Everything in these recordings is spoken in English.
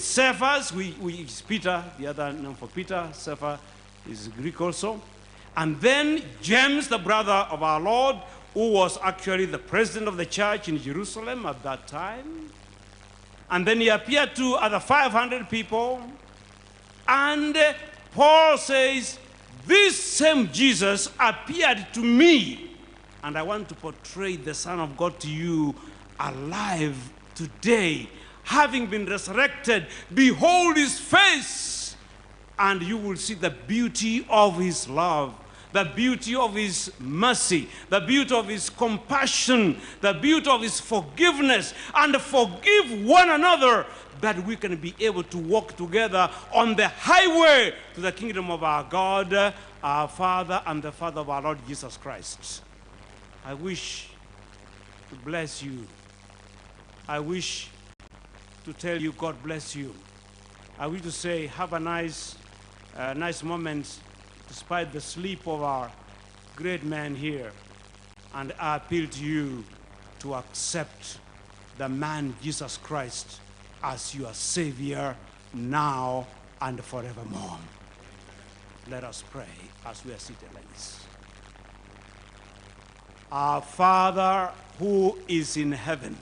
Cephas, is Peter, the other name for Peter. Cephas is Greek also. And then James, the brother of our Lord, who was actually the president of the church in Jerusalem at that time. And then he appeared to other 500 people. And Paul says, this same Jesus appeared to me. And I want to portray the Son of God to you alive today, having been resurrected. Behold his face, and you will see the beauty of his love, the beauty of his mercy, the beauty of his compassion, the beauty of his forgiveness, and forgive one another, that we can be able to walk together on the highway to the kingdom of our God, our Father, and the Father of our Lord Jesus Christ. I wish to bless you. I wish to tell you God bless you. I wish to say have a nice moment despite the sleep of our great man here. And I appeal to you to accept the man Jesus Christ as your Savior now and forevermore. Let us pray as we are seated like this. Our Father who is in heaven,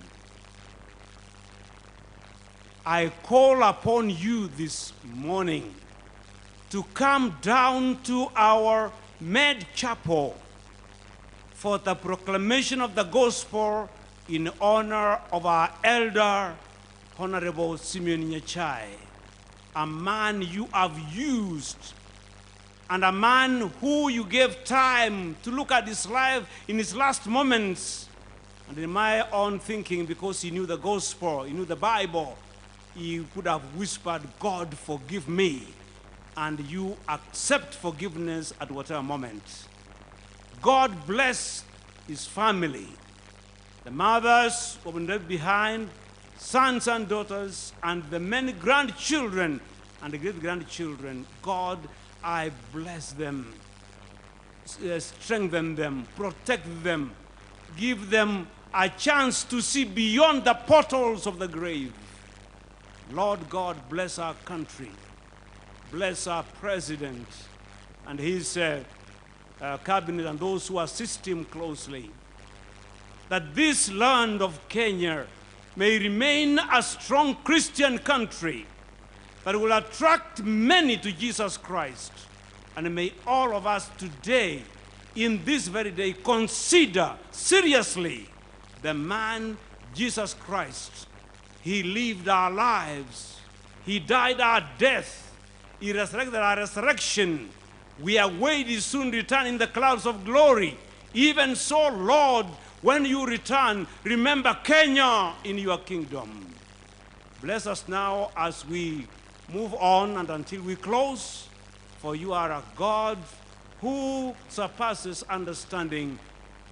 I call upon you this morning to come down to our Med Chapel for the proclamation of the gospel in honor of our elder, Honorable SIMEON NYACHAE, a man you have used and a man who you gave time to look at his life in his last moments. And in my own thinking, because he knew the gospel, he knew the Bible, he could have whispered, God, forgive me. And you accept forgiveness at whatever moment. God bless his family, the mothers who have been left behind, sons and daughters, and the many grandchildren and the great-grandchildren. God, I bless them, strengthen them, protect them, give them a chance to see beyond the portals of the grave. Lord God, bless our country. Bless our president and his cabinet and those who assist him closely. That this land of Kenya may remain a strong Christian country that will attract many to Jesus Christ. And may all of us today, in this very day, consider seriously the man Jesus Christ. He lived our lives. He died our death. He resurrected our resurrection. We await his soon return in the clouds of glory. Even so, Lord, when you return, remember Kenya in your kingdom. Bless us now as we move on and until we close, for you are a God who surpasses understanding,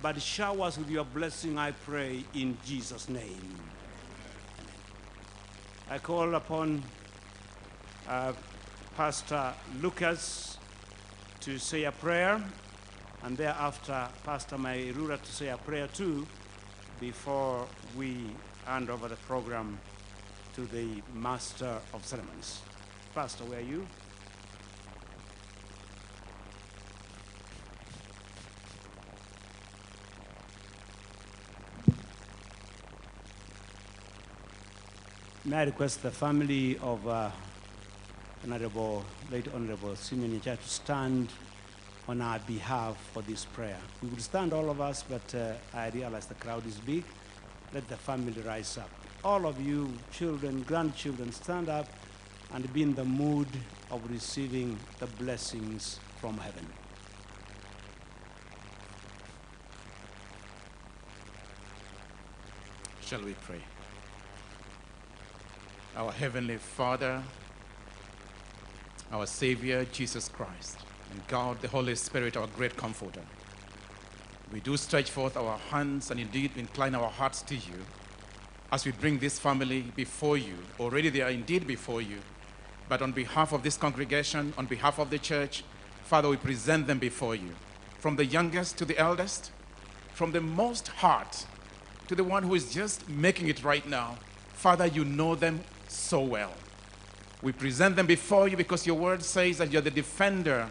but shower us with your blessing, I pray, in Jesus' name. I call upon Pastor Lucas to say a prayer, and thereafter Pastor Mairura to say a prayer too, before we hand over the program to the Master of Ceremonies. Pastor, where are you? May I request the family of late Honorable SIMEON NYACHAE to stand on our behalf for this prayer. We will stand, all of us, but I realize the crowd is big. Let the family rise up. All of you, children, grandchildren, stand up and be in the mood of receiving the blessings from heaven. Shall we pray? Our Heavenly Father, our Savior, Jesus Christ, and God, the Holy Spirit, our great Comforter, we do stretch forth our hands and indeed incline our hearts to you as we bring this family before you. Already they are indeed before you, but on behalf of this congregation, on behalf of the church, Father, we present them before you, from the youngest to the eldest, from the most heart to the one who is just making it right now. Father, you know them so well. We present them before you because your word says that you're the defender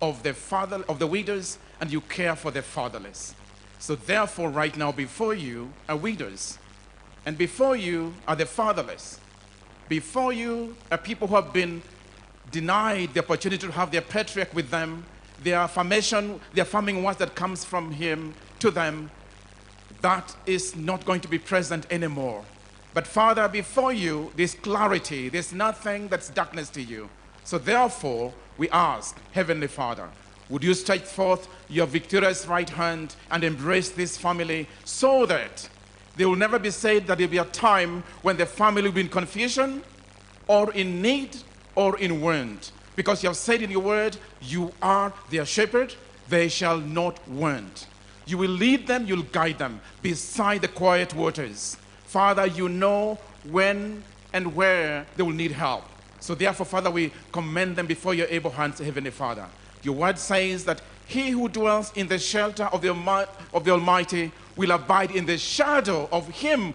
of the widows, and you care for the fatherless. So therefore, right now before you are widows, and before you are the fatherless. Before you are people who have been denied the opportunity to have their patriarch with them, their affirmation, the affirming words that comes from him to them, that is not going to be present anymore. But Father, before you, there's clarity. There's nothing that's darkness to you. So therefore, we ask, Heavenly Father, would you stretch forth your victorious right hand and embrace this family so that they will never be said that there will be a time when the family will be in confusion or in need or in want. Because you have said in your word, you are their shepherd, they shall not want. You will lead them, you'll guide them beside the quiet waters. Father, you know when and where they will need help. So therefore, Father, we commend them before your able hands, Heavenly Father. Your word says that he who dwells in the shelter of the Almighty will abide in the shadow of him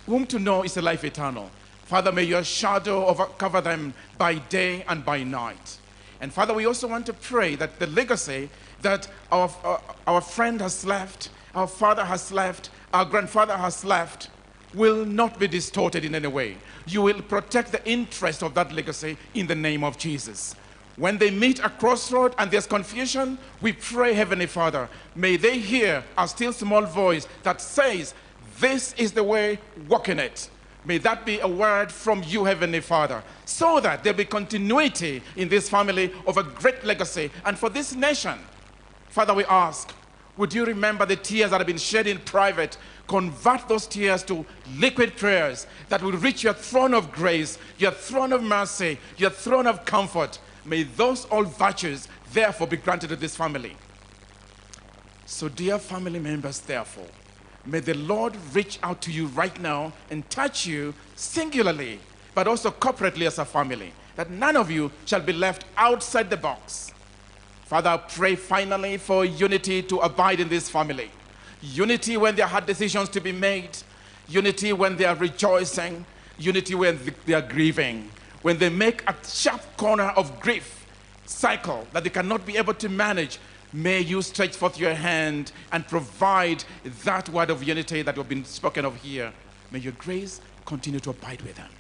whom to know is a life eternal. Father, may your shadow cover them by day and by night. And Father, we also want to pray that the legacy that our friend has left, our father has left, our grandfather has left, will not be distorted in any way. You will protect the interest of that legacy in the name of Jesus. When they meet a crossroad and there's confusion, we pray, Heavenly Father, may they hear a still small voice that says, this is the way, walk in it. May that be a word from you, Heavenly Father, so that there'll be continuity in this family of a great legacy. And for this nation, Father, we ask, would you remember the tears that have been shed in private? Convert those tears to liquid prayers that will reach your throne of grace, your throne of mercy, your throne of comfort. May those all virtues, therefore, be granted to this family. So, dear family members, therefore, may the Lord reach out to you right now and touch you singularly, but also corporately as a family, that none of you shall be left outside the box. Father, I pray finally for unity to abide in this family. Unity when there are hard decisions to be made. Unity when they are rejoicing. Unity when they are grieving. When they make a sharp corner of grief cycle that they cannot be able to manage, may you stretch forth your hand and provide that word of unity that have been spoken of here. May your grace continue to abide with them.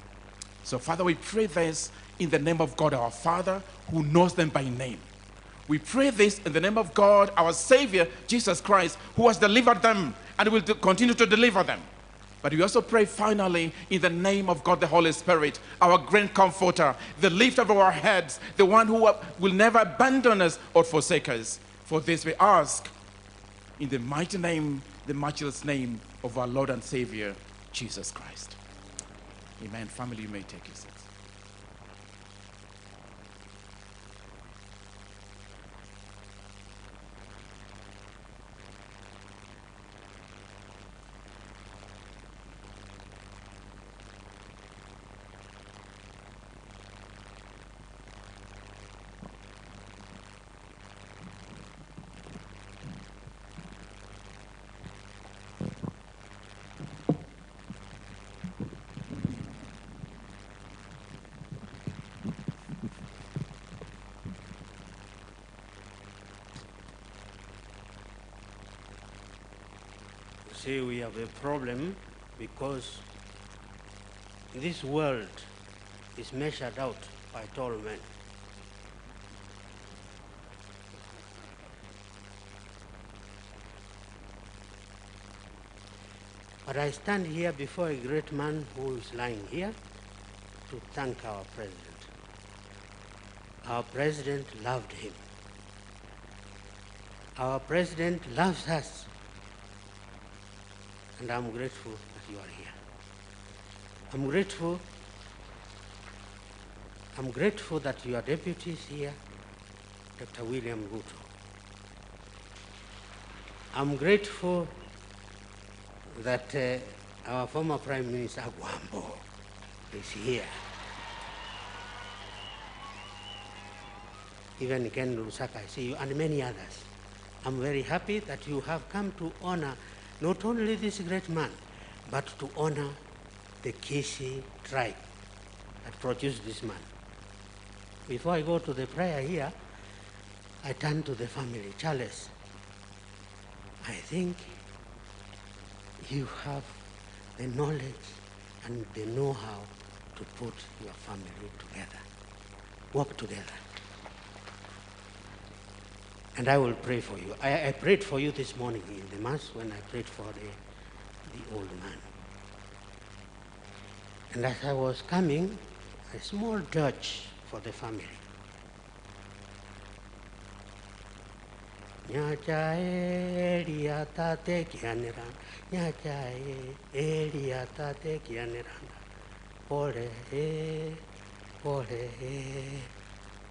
So, Father, we pray this in the name of God, our Father, who knows them by name. We pray this in the name of God, our Savior, Jesus Christ, who has delivered them and will continue to deliver them. But we also pray finally in the name of God the Holy Spirit, our great comforter, the lift of our heads, the one who will never abandon us or forsake us. For this we ask in the mighty name, the matchless name of our Lord and Savior, Jesus Christ. Amen. Family, you may take your seats. See, we have a problem because this world is measured out by tall men. But I stand here before a great man who is lying here to thank our president. Our president loved him. Our president loves us. And I'm grateful that you are here. I'm grateful that your deputy is here, Dr. William Ruto. I'm grateful that our former Prime Minister Gwambo is here. Even Ken Lusaka, I see you, and many others. I'm very happy that you have come to honor not only this great man, but to honor the Kisii tribe that produced this man. before I go to the prayer here, I turn to the family. Charles, I think you have the knowledge and the know-how to put your family together, work together. And I will pray for you. I prayed for you this morning in the Mass when I prayed for the old man. And as I was coming, a small dirge for the family. NYACHAE eliatate kianeran, NYACHAE eliatate kianeran. Pole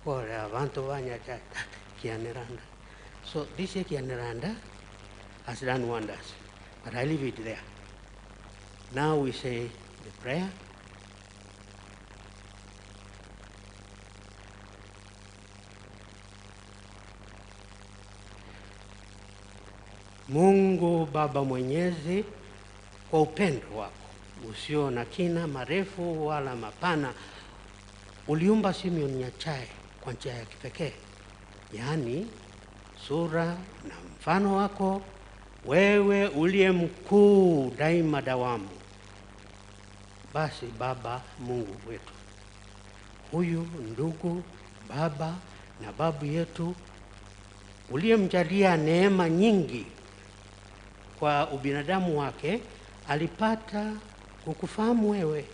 abantu ba NYACHAE kianeranda. So this kianeranda has done wonders, but I leave it there. Now we say the prayer. Mungu Baba Mwenyezi, kwa upendo wako usio na kina marefu wala mapana, uliumba SIMEON NYACHAE kwa njia ya kipekee, yaani sura na mfano wako, wewe uliye mkuu daima dawamu. Basi Baba Mungu wetu, huyu ndugu, baba na babu yetu, uliyemjalia neema nyingi kwa ubinadamu wake, alipata kukufahamu wewe,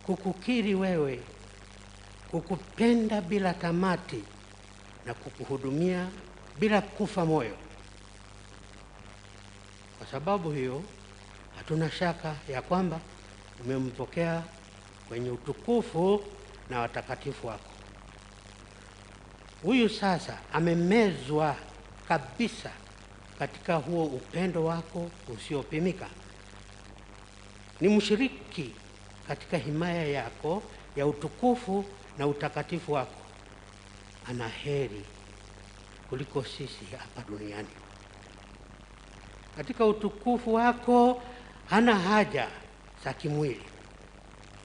kukukiri wewe, kukupenda bila tamati na kukuhudumia bila kufa moyo. Kwa sababu hiyo, hatuna shaka ya kwamba umempokea kwenye utukufu na watakatifu wako. Huyu sasa amemezwa kabisa katika huo upendo wako usiopimika. Ni mshiriki katika himaya yako ya utukufu na utakatifu wako. Ana heri kuliko sisi hapa duniani. Katika utukufu wako hana haja za kimwili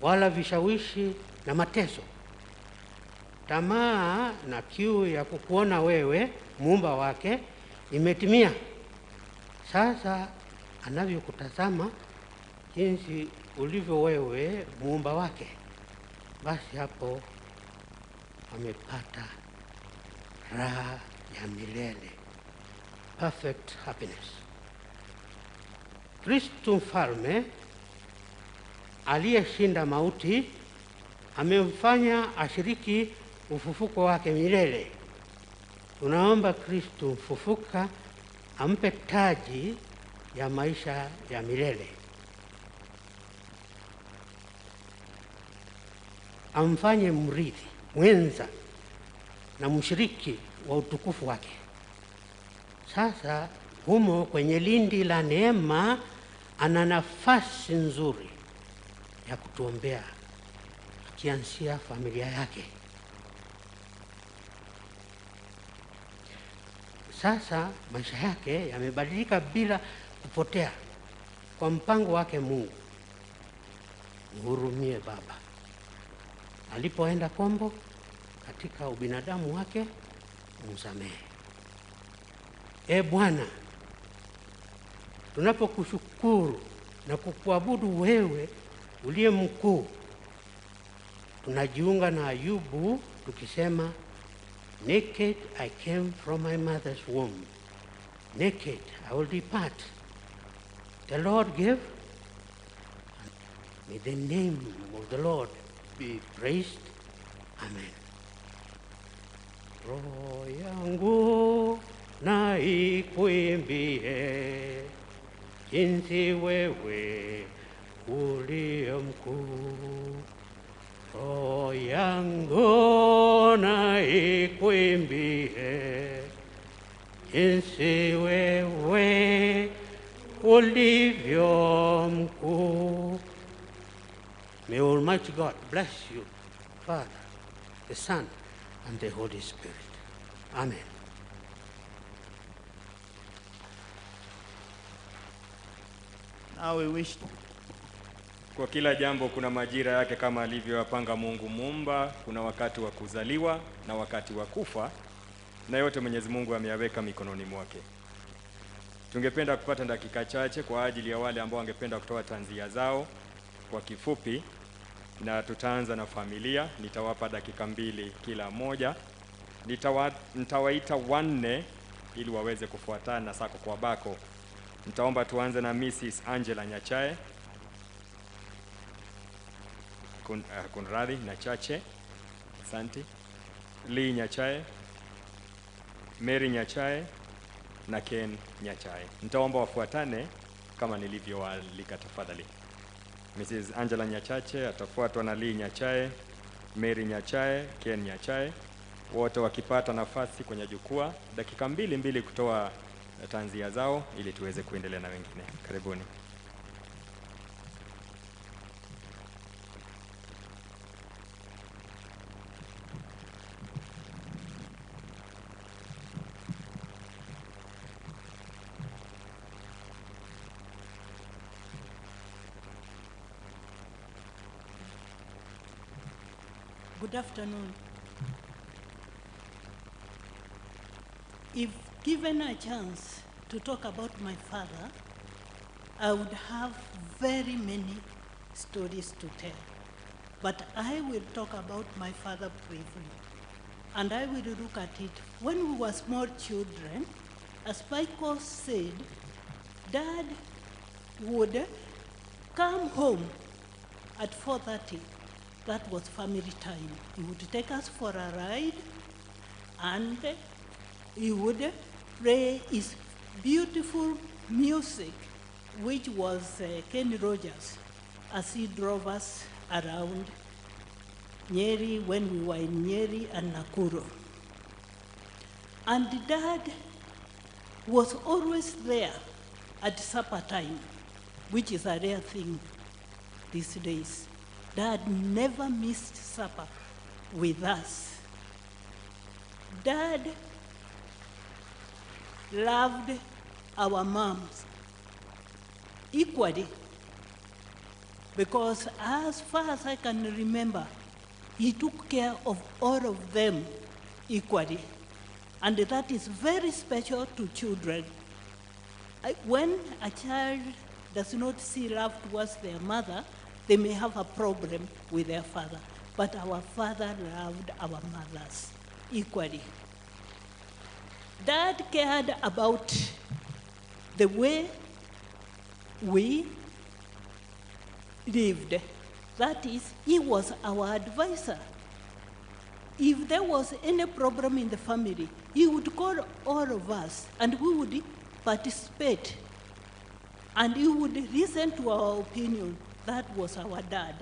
wala vishawishi na mateso. Tamaa na kiu ya kukuona wewe muumba wake imetimia. Sasa anavyokutazama jinsi ulivyo wewe muumba wake, basi hapo amepata raha ya milele, perfect happiness. Kristo mfalme aliyeshinda mauti amemfanya ashiriki ufufuko wake milele. Tunaomba Kristo mfufuka ampe taji ya maisha ya milele, amfanye mrithi mwenza na mshiriki wa utukufu wake. Sasa humo kwenye lindi la neema ana nafasi nzuri ya kutuombea, akianzia familia yake. Sasa maisha yake yamebadilika bila kupotea kwa mpango wake Mungu. Mhurumie Baba. Alipoenda kombo katika ubinadamu wake, umsamehe. Bwana, tunapokushukuru na kukuabudu wewe uliye mkuu, tunajiunga na Ayubu tukisema, naked I came from my mother's womb, naked I will depart. The Lord gave, may the name of the Lord be praised. Amen. Roho yangu na ikuimbie jinsi wewe uliye mkuu. Roho yangu na ikuimbie jinsi wewe ulivyo mkuu. May Almighty God bless you, Father, the Son, and the Holy Spirit. Amen. Now we wish Kwa kila jambo kuna majira yake kama alivyowapanga Mungu Muumba. Kuna wakati wa kuzaliwa na wakati wa kufa, na yote Mwenyezi Mungu ameyaweka mikononi mwake. Tungependa kupata dakika chache kwa ajili ya wale ambao wangependa kutoa tanzia zao kwa kifupi, na tutaanza na familia. Nitawapa dakika 2 kila moja. Nitawaita wanne ili waweze kufuatana sako kwa bako. Nitaomba tuanze na Mrs. Angela NYACHAE. Kunradhi, NYACHAE. Asante. Lee NYACHAE, Mary NYACHAE na Ken NYACHAE. Nitaomba wafuatane kama nilivyoalika tafadhali. Mrs. Angela NYACHAE atafuatwa na Lee NYACHAE, Mary NYACHAE, Ken NYACHAE. Wote wakipata nafasi kwenye jukwaa, dakika 2 kutoa tanzia zao ili tuweze kuendelea na wengine. Karibuni. Good afternoon. If given a chance to talk about my father, I would have very many stories to tell. But I will talk about my father briefly. And I will look at it. When we were small children, as Michael said, Dad would come home at 4:30. That was family time. He would take us for a ride, and he would play his beautiful music, which was Kenny Rogers, as he drove us around Nyeri when we were in Nyeri and Nakuru. And Dad was always there at supper time, which is a rare thing these days. Dad never missed supper with us. Dad loved our moms equally, because as far as I can remember, he took care of all of them equally. And that is very special to children. When a child does not see love towards their mother, they may have a problem with their father. But our father loved our mothers equally. Dad cared about the way we lived. That is, he was our advisor. If there was any problem in the family, he would call all of us and we would participate. And he would listen to our opinion. That was our dad.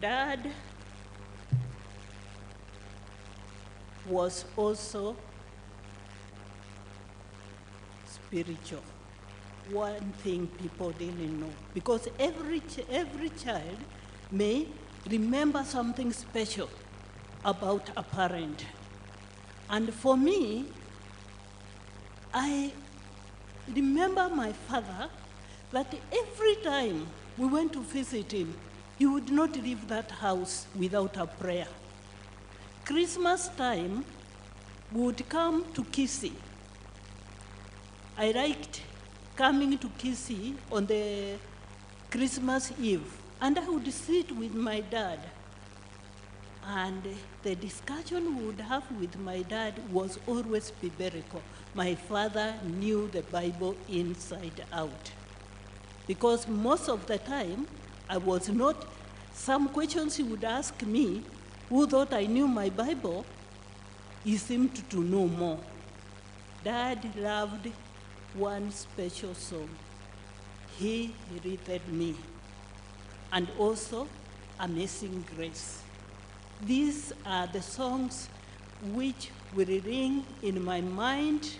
Dad was also spiritual. One thing people didn't know, because every child may remember something special about a parent. And for me, I remember my father, that every time we went to visit him, he would not leave that house without a prayer. Christmas time, we would come to Kisii. I liked coming to Kisii on the Christmas Eve, and I would sit with my dad. And the discussion we would have with my dad was always biblical. My father knew the Bible inside out. Because most of the time, I was not, some questions he would ask me, who thought I knew my Bible, he seemed to know more. Dad loved one special song. He written me. And also, Amazing Grace. These are the songs which will ring in my mind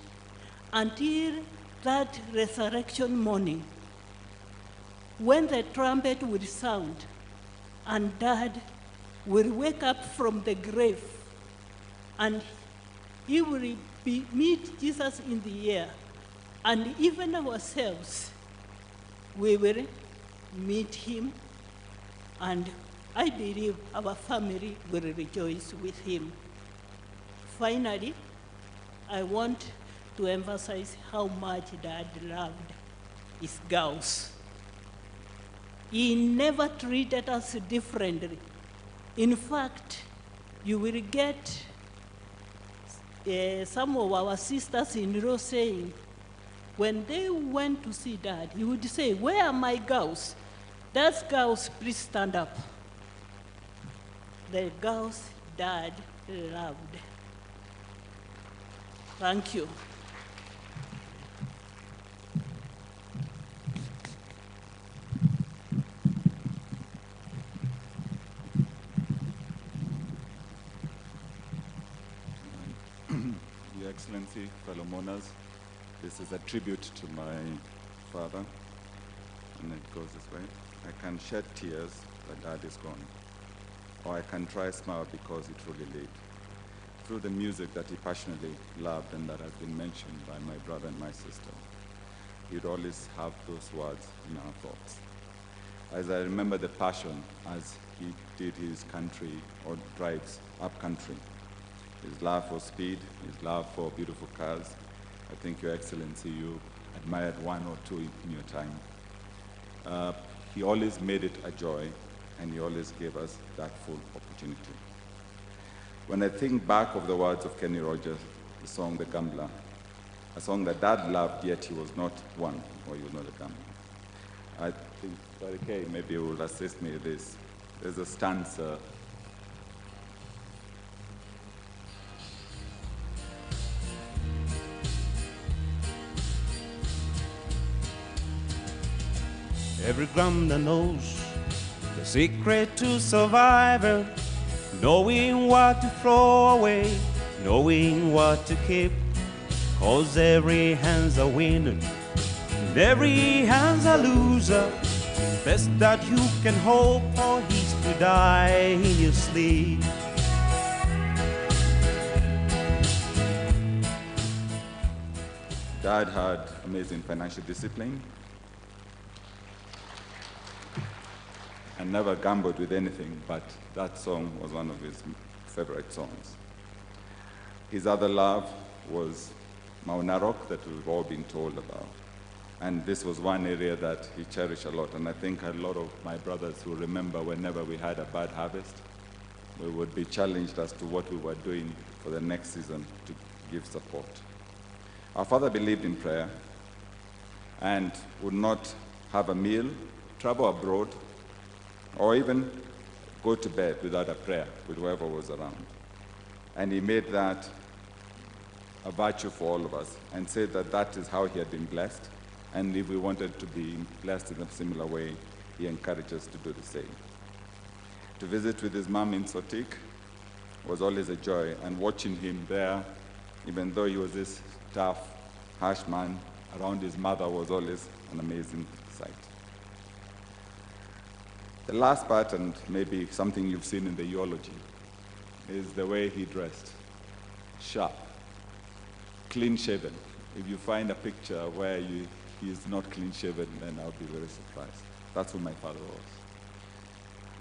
until that resurrection morning, when the trumpet will sound and Dad will wake up from the grave and he will meet Jesus in the air, and even ourselves, we will meet him, and I believe our family will rejoice with him. Finally, I want to emphasize how much Dad loved his girls. He never treated us differently. In fact, you will get some of our sisters-in-law saying, when they went to see Dad, he would say, "Where are my girls? Those girls, please stand up." The girls Dad loved. Thank you. Your Excellency, fellow mourners, this is a tribute to my father, and it goes this way. I can shed tears that Dad is gone, or I can try smile because he truly lived. Through the music that he passionately loved and that has been mentioned by my brother and my sister, he'd always have those words in our thoughts. As I remember the passion as he did his country or drives up country, his love for speed, his love for beautiful cars. I think, Your Excellency, you admired one or two in your time. He always made it a joy, and he always gave us that full opportunity. When I think back of the words of Kenny Rogers, the song The Gambler, a song that Dad loved, yet he was not one, or he was not a gambler. I think Bwari K maybe will assist me with this. There's a stanza. Every gambler knows the secret to survival, knowing what to throw away, knowing what to keep, 'cause every hand's a winner and every hand's a loser. Best that you can hope for is to die in your sleep. Dad had amazing financial discipline and never gambled with anything, but that song was one of his favorite songs. His other love was Mount Narok that we've all been told about. And this was one area that he cherished a lot. And I think a lot of my brothers who remember whenever we had a bad harvest, we would be challenged as to what we were doing for the next season to give support. Our father believed in prayer and would not have a meal, travel abroad, or even go to bed without a prayer with whoever was around. And he made that a virtue for all of us and said that that is how he had been blessed. And if we wanted to be blessed in a similar way, he encouraged us to do the same. To visit with his mom in Sotik was always a joy, and watching him there, even though he was this tough, harsh man, around his mother was always an amazing sight. The last part, and maybe something you've seen in the eulogy, is the way he dressed. Sharp, clean-shaven. If you find a picture where he is not clean-shaven, then I'll be very surprised. That's who my father was.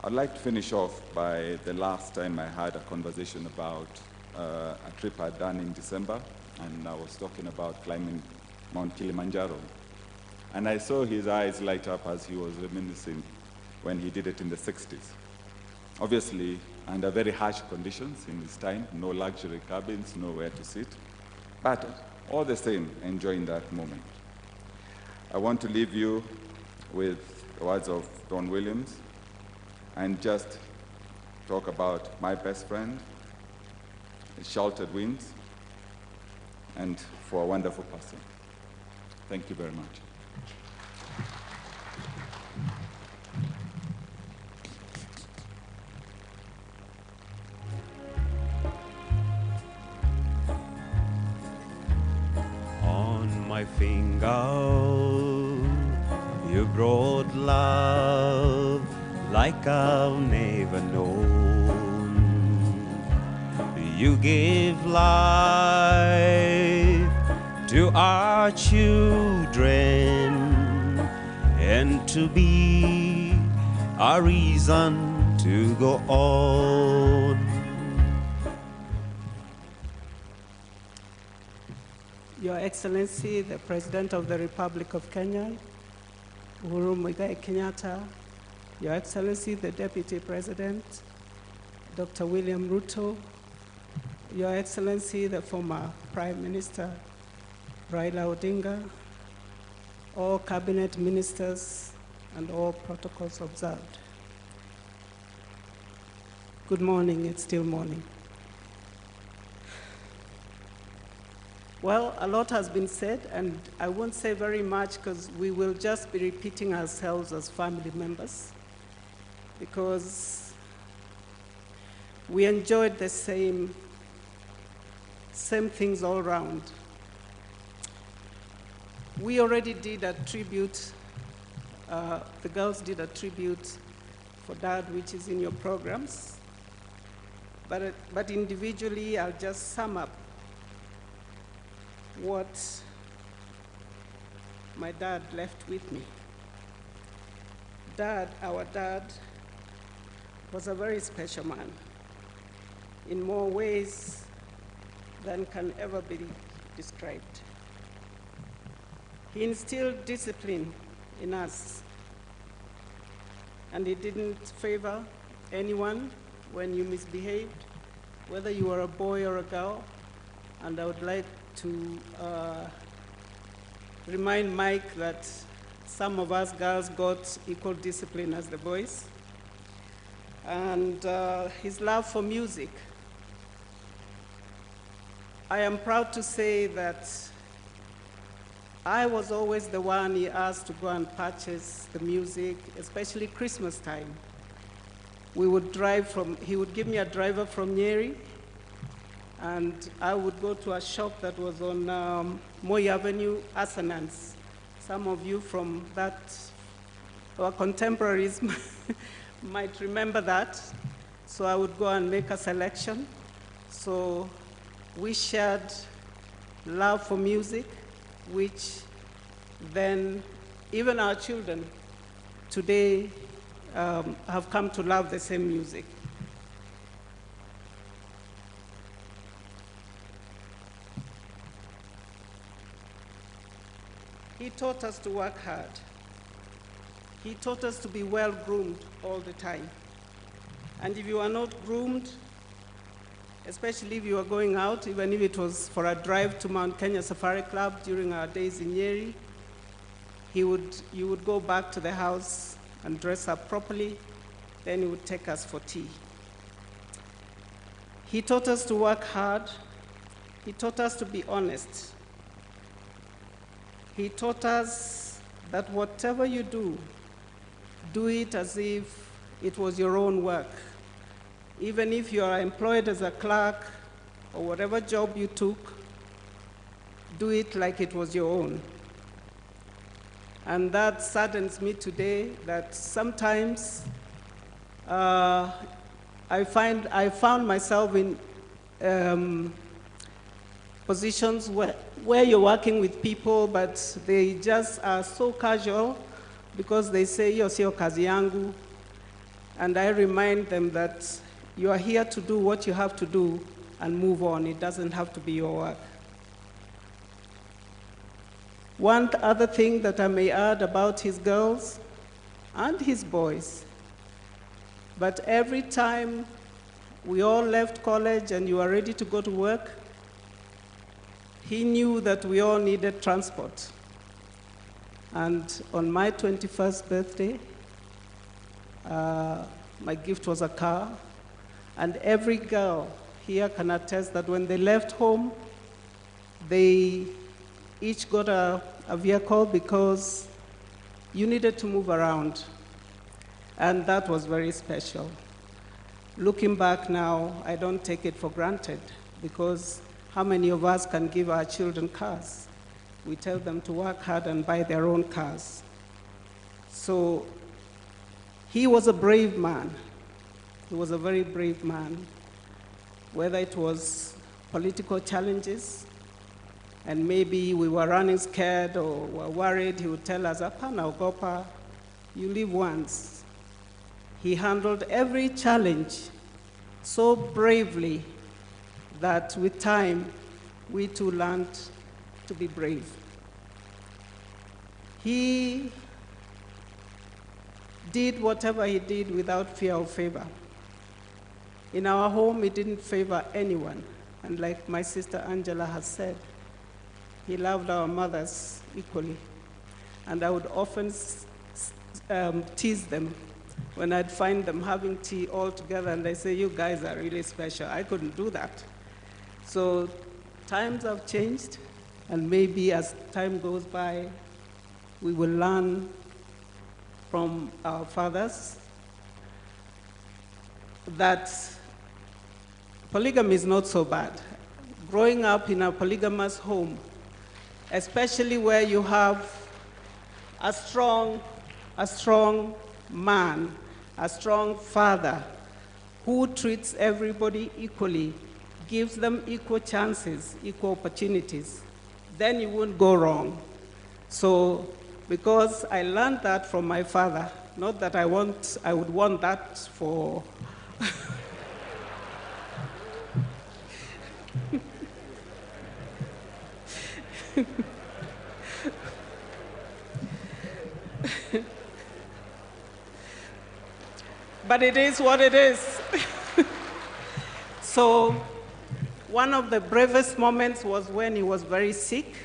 I'd like to finish off by the last time I had a conversation about a trip I'd done in December, and I was talking about climbing Mount Kilimanjaro. And I saw his eyes light up as he was reminiscing when he did it in the 60s. Obviously, under very harsh conditions in his time, no luxury cabins, nowhere to sit, but all the same, enjoying that moment. I want to leave you with the words of Don Williams and just talk about my best friend, Sheltered Winds, and for a wonderful person. Thank you very much. On my finger, you brought love like I've never known. You gave life to our children, and to be a reason to go on. Your Excellency, the President of the Republic of Kenya, Uhuru Muigai Kenyatta, Your Excellency, the Deputy President, Dr. William Ruto, Your Excellency, the former Prime Minister, Raila Odinga, all cabinet ministers, and all protocols observed. Good morning, it's still morning. Well, a lot has been said, and I won't say very much because we will just be repeating ourselves as family members, because we enjoyed the same things all around. We already did a tribute, the girls did a tribute for Dad, which is in your programs. But individually, I'll just sum up what my dad left with me. Dad, our dad, was a very special man in more ways than can ever be described. He instilled discipline in us, and he didn't favor anyone when you misbehaved, whether you were a boy or a girl. And I would like to remind Mike that some of us girls got equal discipline as the boys. And his love for music. I am proud to say that I was always the one he asked to go and purchase the music, especially Christmas time. We would he would give me a driver from Nyeri, and I would go to a shop that was on Moi Avenue, Assonance. Some of you from that, our contemporaries, might remember that. So I would go and make a selection. So we shared love for music, which then even our children today have come to love the same music. He taught us to work hard. He taught us to be well-groomed all the time. And if you are not groomed, especially if you are going out, even if it was for a drive to Mount Kenya Safari Club during our days in Nyeri, you would go back to the house and dress up properly, then he would take us for tea. He taught us to work hard. He taught us to be honest. He taught us that whatever you do it as if it was your own work. Even if you are employed as a clerk or whatever job you took, do it like it was your own. And that saddens me today that sometimes I found myself in positions where you're working with people, but they just are so casual because they say, "Yo sio kazi yangu." And I remind them that you are here to do what you have to do and move on. It doesn't have to be your work. One other thing that I may add about his girls and his boys, but every time we all left college and you are ready to go to work, he knew that we all needed transport. And on my 21st birthday, my gift was a car. And every girl here can attest that when they left home, they each got a vehicle because you needed to move around. And that was very special. Looking back now, I don't take it for granted, because how many of us can give our children cars? We tell them to work hard and buy their own cars. So he was a brave man. He was a very brave man, whether it was political challenges, and maybe we were running scared or were worried, he would tell us, "Hapana ogopa, you live once." He handled every challenge so bravely that with time, we too learned to be brave. He did whatever he did without fear or favor. In our home, he didn't favor anyone. And like my sister Angela has said, he loved our mothers equally. And I would often tease them when I'd find them having tea all together and they say, you guys are really special. I couldn't do that. So times have changed, and maybe as time goes by, we will learn from our fathers that polygamy is not so bad. Growing up in a polygamous home, especially where you have a strong man, a strong father who treats everybody equally, gives them equal chances, equal opportunities, then you won't go wrong. So, because I learned that from my father, not that I would want that for but it is what it is. So one of the bravest moments was when he was very sick,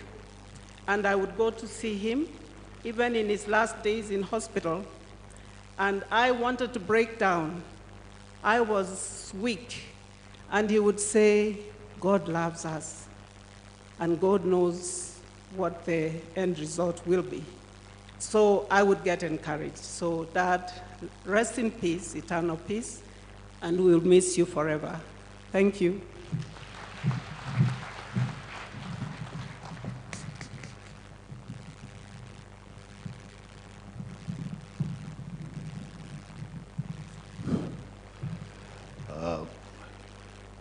and I would go to see him, even in his last days in hospital, and I wanted to break down. I was weak, and he would say, God loves us, and God knows what the end result will be. So I would get encouraged. So Dad, rest in peace, eternal peace, and we'll miss you forever. Thank you.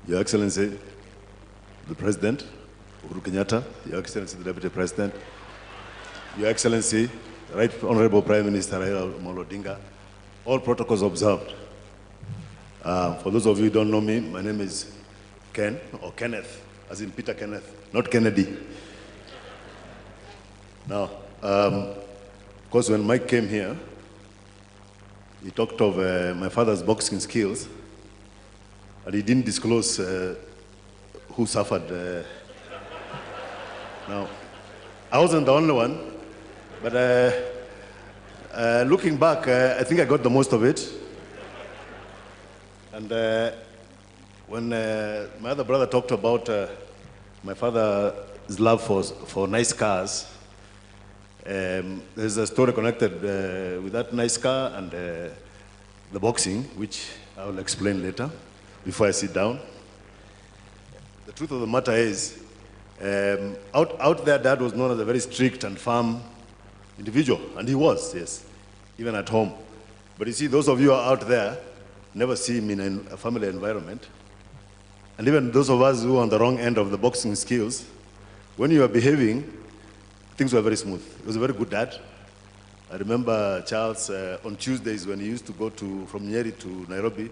Your Excellency, the President, Uhuru Kenyatta, Your Excellency, the Deputy President, Your Excellency, Right Honorable Prime Minister Raila Amolo Odinga, all protocols observed. For those of you who don't know me, my name is Ken, or Kenneth, as in Peter Kenneth, not Kennedy. Now, of course, when Mike came here, he talked of my father's boxing skills, and he didn't disclose who suffered. Now, I wasn't the only one, but looking back, I think I got the most of it. And when my other brother talked about my father's love for nice cars, there's a story connected with that nice car and the boxing, which I will explain later before I sit down. The truth of the matter is, out there, Dad was known as a very strict and firm individual, and he was, yes, even at home. But you see, those of you who are out there never see him in a family environment. And even those of us who are on the wrong end of the boxing skills, when you are behaving, things were very smooth. He was a very good dad. I remember Charles on Tuesdays when he used to go from Nyeri to Nairobi,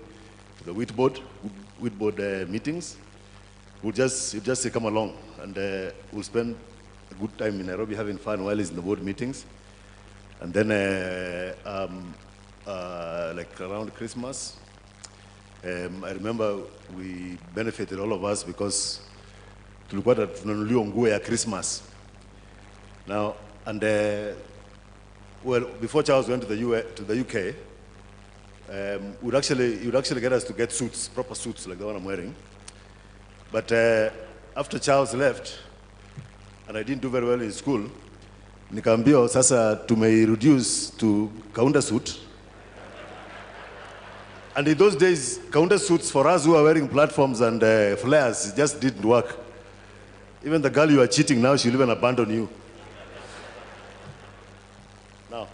to the Whitboard meetings. He'd just say, come along, and we'll spend a good time in Nairobi having fun while he's in the board meetings. And then, like around Christmas, I remember we benefited, all of us, because tulikuwa tunanunuliwa nguo ya Christmas. Now, and well, before Charles went to the UK, he would actually get us to get suits, proper suits like the one I'm wearing. But after Charles left, and I didn't do very well in school, nikaambia sasa reduce to counter suit. And in those days, counter suits for us who are wearing platforms and flares just didn't work. Even the girl you are cheating now, she'll even abandon you. Now,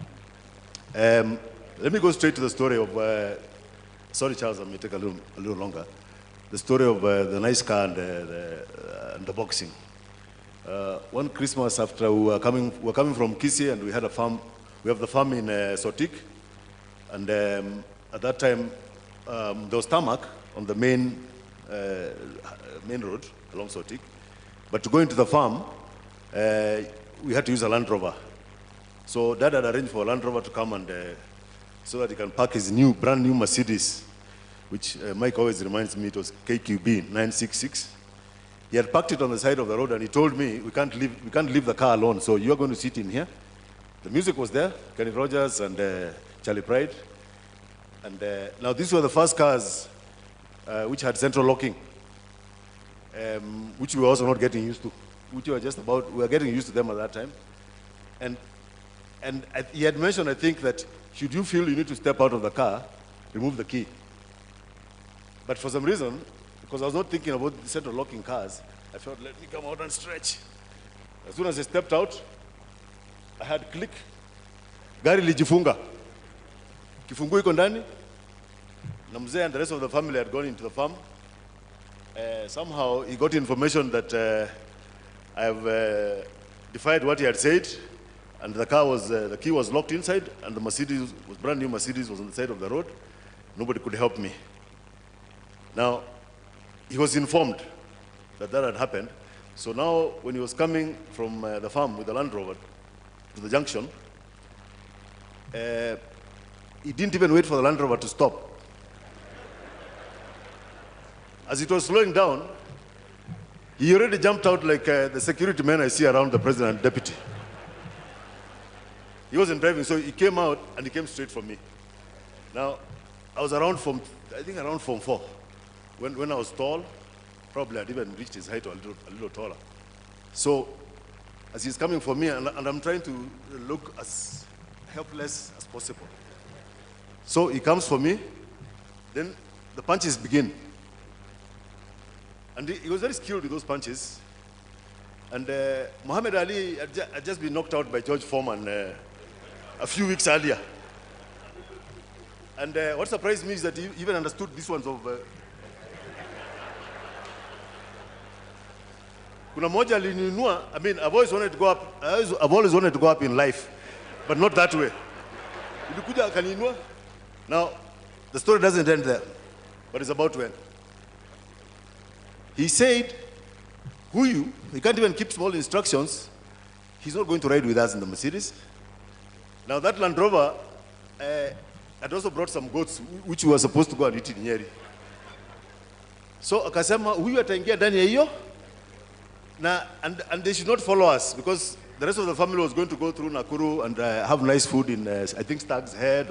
let me go straight to the story of, sorry Charles, I may take a little longer. The story of the nice car and the boxing. One Christmas after we were coming from Kisii, and we had a farm, we have the farm in Sotik, and at that time, there was tarmac on the main road along Sotik. But to go into the farm, we had to use a Land Rover. So Dad had arranged for a Land Rover to come and so that he can park his brand new Mercedes, which Mike always reminds me it was KQB 966. He had parked it on the side of the road and he told me, we can't leave the car alone, so you're going to sit in here. The music was there, Kenny Rogers and Charlie Pride. And now these were the first cars which had central locking, which we were also not getting used to, which we were getting used to them at that time. And he had mentioned, I think, that should you feel you need to step out of the car, remove the key. But for some reason, because I was not thinking about the central locking cars, I felt, let me come out and stretch. As soon as I stepped out, I had click. Gari lijifunga. Kifungu iko ndani. Na mzee and the rest of the family had gone into the farm. Somehow he got information that I've defied what he had said, and the key was locked inside, and the Mercedes was brand new Mercedes was on the side of the road. Nobody could help me. Now, he was informed that had happened. So now, when he was coming from the farm with the Land Rover to the junction, he didn't even wait for the Land Rover to stop. As it was slowing down, he already jumped out like the security men I see around the president and deputy. He wasn't driving, so he came out and he came straight for me. Now, I was around Form 4. When I was tall, probably I'd even reached his height or a little taller. So, as he's coming for me, and I'm trying to look as helpless as possible. So he comes for me, then the punches begin. And he was very skilled with those punches. And Muhammad Ali had just been knocked out by George Foreman a few weeks earlier. And what surprised me is that he even understood these ones of... Kuna moja alininua, I mean, I've always wanted to go up, I've always wanted to go up in life, but not that way. Ilikuja akaninua. Now, the story doesn't end there, but it's about to end. He said, Huyu, he can't even keep small instructions. He's not going to ride with us in the Mercedes. Now that Land Rover had also brought some goats, which we were supposed to go and eat in Nyeri. So akasema, huyu ataingia ndani ya hiyo, and they should not follow us, because the rest of the family was going to go through Nakuru and have nice food in, I think, Stag's Head.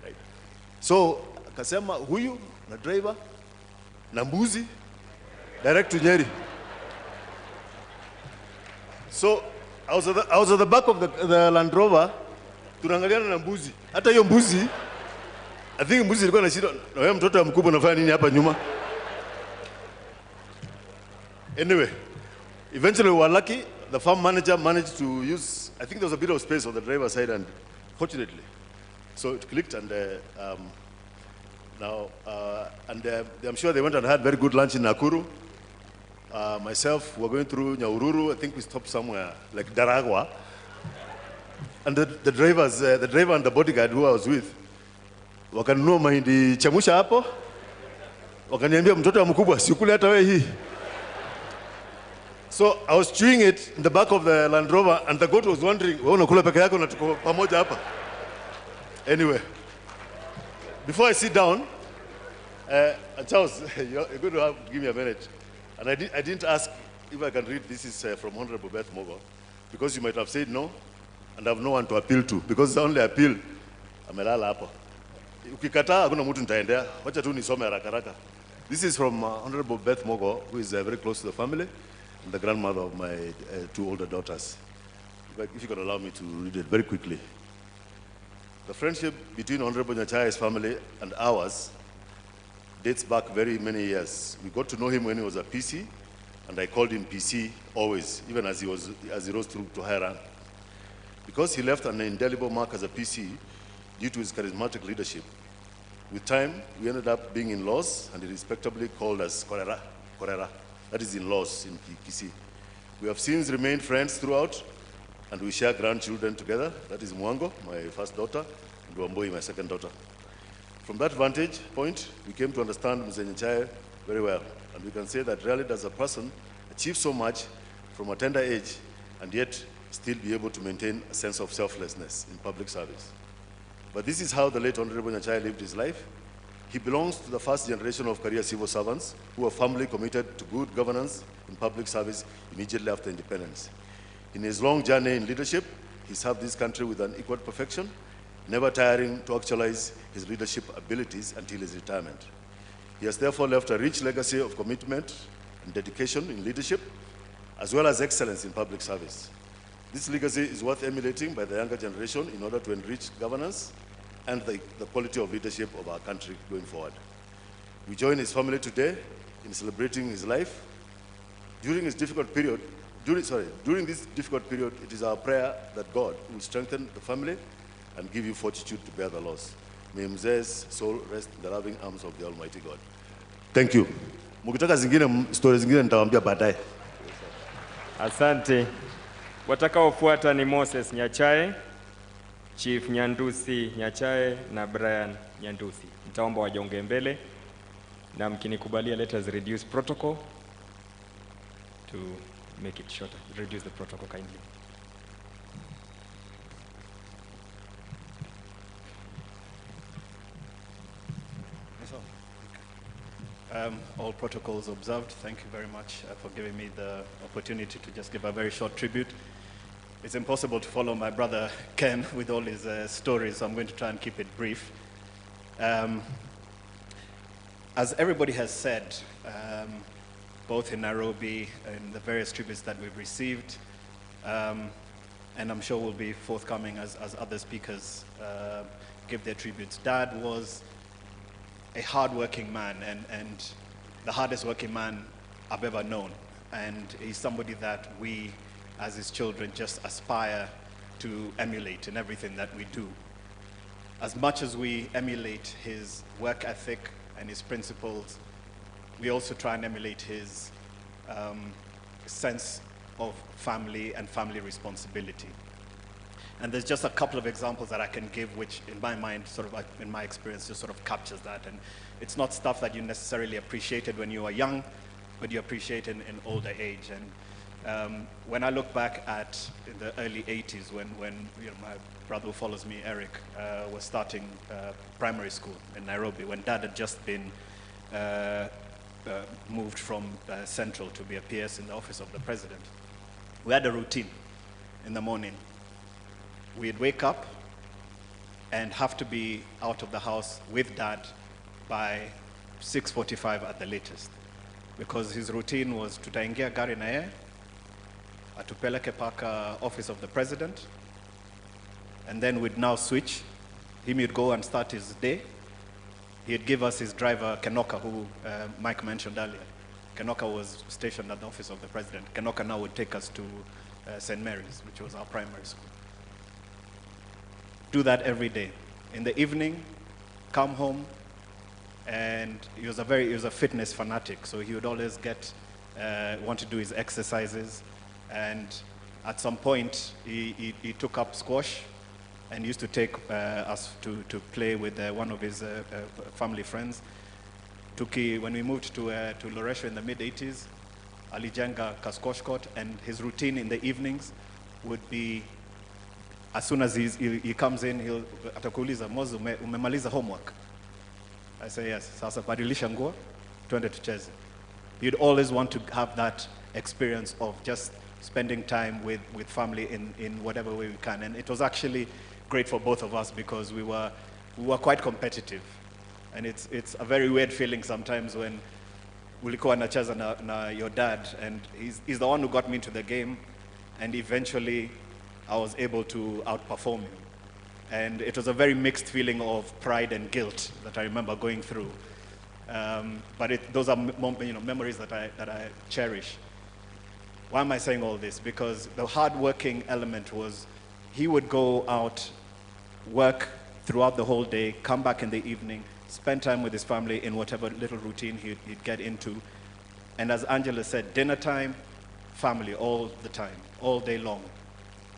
Right. So akasema, huyu, na driver, na mbuzi, direct to Nyeri. So I was at the back of the Land Rover, tunaangaliana na mbuzi. Hata hiyo mbuzi, I think mbuzi ilikuwa na shida, na wewe mtoto wa mkubwa unafanya nini hapa nyuma? Anyway, eventually we were lucky. The farm manager managed to use, I think there was a bit of space on the driver's side, and fortunately, so it clicked, and I'm sure they went and had very good lunch in Nakuru. Myself, we're going through Nyaururu. I think we stopped somewhere like Daragwa. And the driver and the bodyguard who I was with, wakanunua mahindi chamusha hapo. Wakaniambia mtoto wa mkubwa, sikule hata wewe hii. So I was chewing it in the back of the Land Rover, and the goat was wondering, wewe unakula peke yako na tuko pamoja hapa. Anyway, before I sit down, Charles, you're going to give me a minute. And I didn't ask if I can read. This is from Honorable Beth Mogo, because you might have said no, and I have no one to appeal to, because the only appeal, amelala hapo. Ukikataa hakuna mtu nitaendea. Wacha tu nisome haraka haraka. This is from Honorable Beth Mogo, who is very close to the family, and the grandmother of my two older daughters. If you could allow me to read it very quickly. The friendship between Honorable NYACHAE's family and ours dates back very many years. We got to know him when he was a PC, and I called him PC always, even as he rose through to higher rank. Because he left an indelible mark as a PC due to his charismatic leadership. With time, we ended up being in-laws, and he respectably called us Korera. That is in-laws in Kisii. We have since remained friends throughout, and we share grandchildren together. That is Mwango, my first daughter, and Wamboi, my second daughter. From that vantage point, we came to understand Mzee NYACHAE very well. And we can say that rarely does a person achieve so much from a tender age and yet still be able to maintain a sense of selflessness in public service. But this is how the late Honorable NYACHAE lived his life. He belongs to the first generation of career civil servants who were firmly committed to good governance in public service immediately after independence. In his long journey in leadership, he served this country with an equal perfection, never tiring to actualize his leadership abilities until his retirement. He has therefore left a rich legacy of commitment and dedication in leadership, as well as excellence in public service. This legacy is worth emulating by the younger generation in order to enrich governance and the quality of leadership of our country going forward. We join his family today in celebrating his life. During this difficult period, it is our prayer that God will strengthen the family and give you fortitude to bear the loss. May Mzee's soul rest in the loving arms of the Almighty God. Thank you. Mukitaka zingine, stories zingine nitawaambia baadaye. Asante. Watakaofuata ni Moses NYACHAE, Chief Nyandusi NYACHAE na Brian Nyandusi. Nitaomba wajonge mbele na mkinikubalia, let us reduce protocol to make it shorter. Reduce the protocol kindly. All protocols observed. Thank you very much for giving me the opportunity to just give a very short tribute. It's impossible to follow my brother Ken with all his stories, so I'm going to try and keep it brief. As everybody has said, both in Nairobi and the various tributes that we've received, and I'm sure will be forthcoming as other speakers give their tributes. Dad was a hard-working man, and the hardest working man I've ever known. And he's somebody that we, as his children, just aspire to emulate in everything that we do. As much as we emulate his work ethic and his principles, we also try and emulate his sense of family and family responsibility. And there's just a couple of examples that I can give, which in my mind, sort of in my experience, just sort of captures that. And it's not stuff that you necessarily appreciated when you were young, but you appreciate in older age. And when I look back at the early 80s, when you know, my brother who follows me, Eric, was starting primary school in Nairobi, when Dad had just been moved from Central to be a PS in the office of the president, we had a routine in the morning. We'd wake up and have to be out of the house with Dad by 6:45 at the latest, because his routine was tutaingia gari na yeye atupeleke paka office of the president, and then we'd now switch. He'd go and start his day. He'd give us his driver Kenoka, who Mike mentioned earlier. Kenoka was stationed at the office of the president. Kenoka now would take us to St. Mary's, which was our primary school. Do that every day. In the evening, come home, and he was a fitness fanatic, so he would always want to do his exercises. And at some point, he took up squash and used to take us to play with one of his family friends. When we moved to Loresho in the mid-80s, alijenga ka squash court, and his routine in the evenings would be, as soon as he comes in, he'll atakuuliza, Mozu, umemaliza homework? I say, yes. Sasa badilisha nguo, twende tucheze. He'd always want to have that experience of just spending time with family in whatever way we can. And it was actually great for both of us, because we were quite competitive. And it's a very weird feeling sometimes when ulikuwa nacheza na your dad, and he's the one who got me into the game, and eventually I was able to outperform him. And it was a very mixed feeling of pride and guilt that I remember going through. But those are memories that I cherish. Why am I saying all this? Because the hard-working element was, he would go out, work throughout the whole day, come back in the evening, spend time with his family in whatever little routine he'd get into. And as Angela said, dinner time, family all the time, all day long.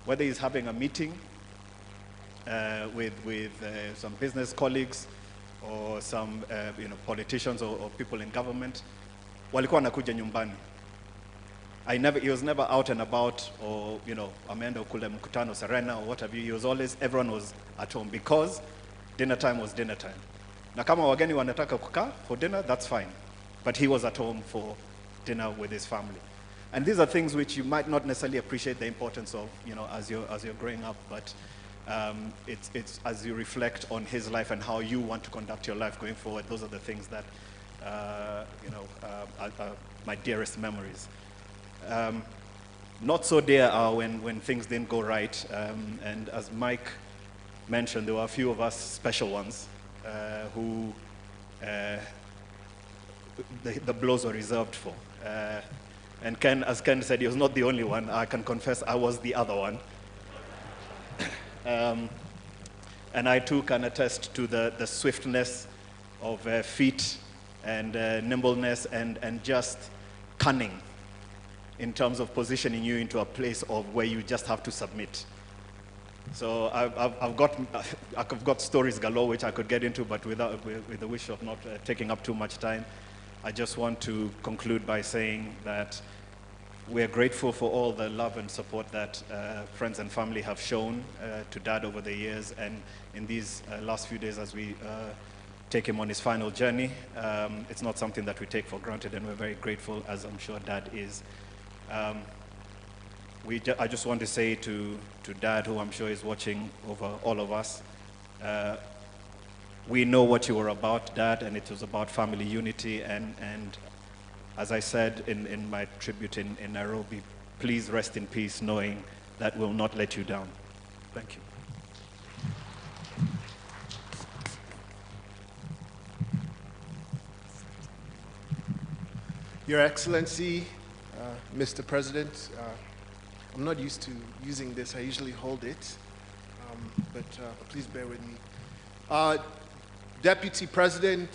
Whether he's having a meeting with some business colleagues, or some politicians or people in government, walikuwa wanakuja nyumbani. He was never out and about, or ameenda kule mkutano Serena or what have you. He was always, everyone was at home because dinner time was dinner time. Na kama wageni wanataka kukaa for dinner, that's fine. But he was at home for dinner with his family. And these are things which you might not necessarily appreciate the importance of, as you're growing up, but it's as you reflect on his life and how you want to conduct your life going forward. Those are the things that are my dearest memories. Not so dear are when things didn't go right. And as Mike mentioned, there were a few of us special ones who the blows were reserved for. And Ken, as Ken said, he was not the only one. I can confess I was the other one. And I too can attest to the swiftness of feet and nimbleness and just cunning in terms of positioning you into a place of where you just have to submit. So I've got stories galore which I could get into, but with the wish of not taking up too much time, I just want to conclude by saying that we're grateful for all the love and support that friends and family have shown to Dad over the years, and in these last few days as we take him on his final journey. It's not something that we take for granted, and we're very grateful, as I'm sure Dad is. I just want to say to Dad, who I'm sure is watching over all of us, we know what you were about, Dad, and it was about family unity. And as I said in my tribute in Nairobi, please rest in peace knowing that we'll not let you down. Thank you. Your Excellency, Mr. President, I'm not used to using this. I usually hold it, but please bear with me. Deputy President,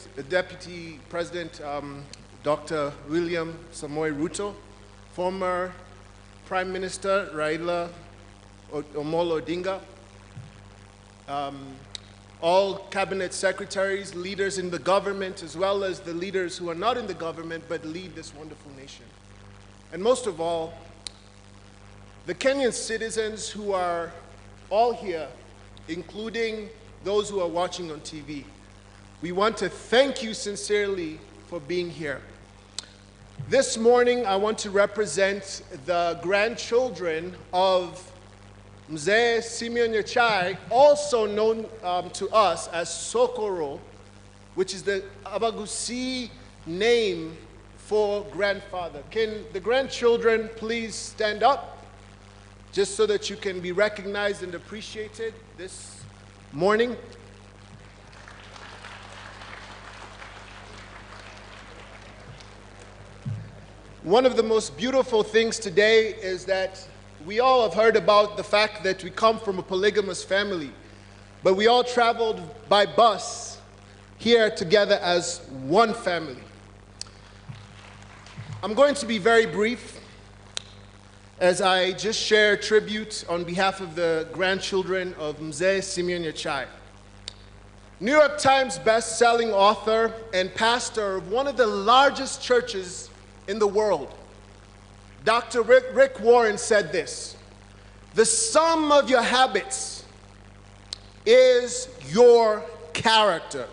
Dr. William Samoei Ruto, former Prime Minister Raila Amolo Odinga, all cabinet secretaries, leaders in the government, as well as the leaders who are not in the government but lead this wonderful nation. And most of all, the Kenyan citizens who are all here, including those who are watching on TV. We want to thank you sincerely for being here. This morning, I want to represent the grandchildren of Mzee SIMEON NYACHAE, also known to us as Sokoro, which is the Abagusi name for grandfather. Can the grandchildren please stand up, just so that you can be recognized and appreciated this morning? One of the most beautiful things today is that we all have heard about the fact that we come from a polygamous family, but we all traveled by bus here together as one family. I'm going to be very brief as I just share tribute on behalf of the grandchildren of Mzee SIMEON NYACHAE. New York Times best-selling author and pastor of one of the largest churches in the world, Dr. Rick Warren said this: "The sum of your habits is your character."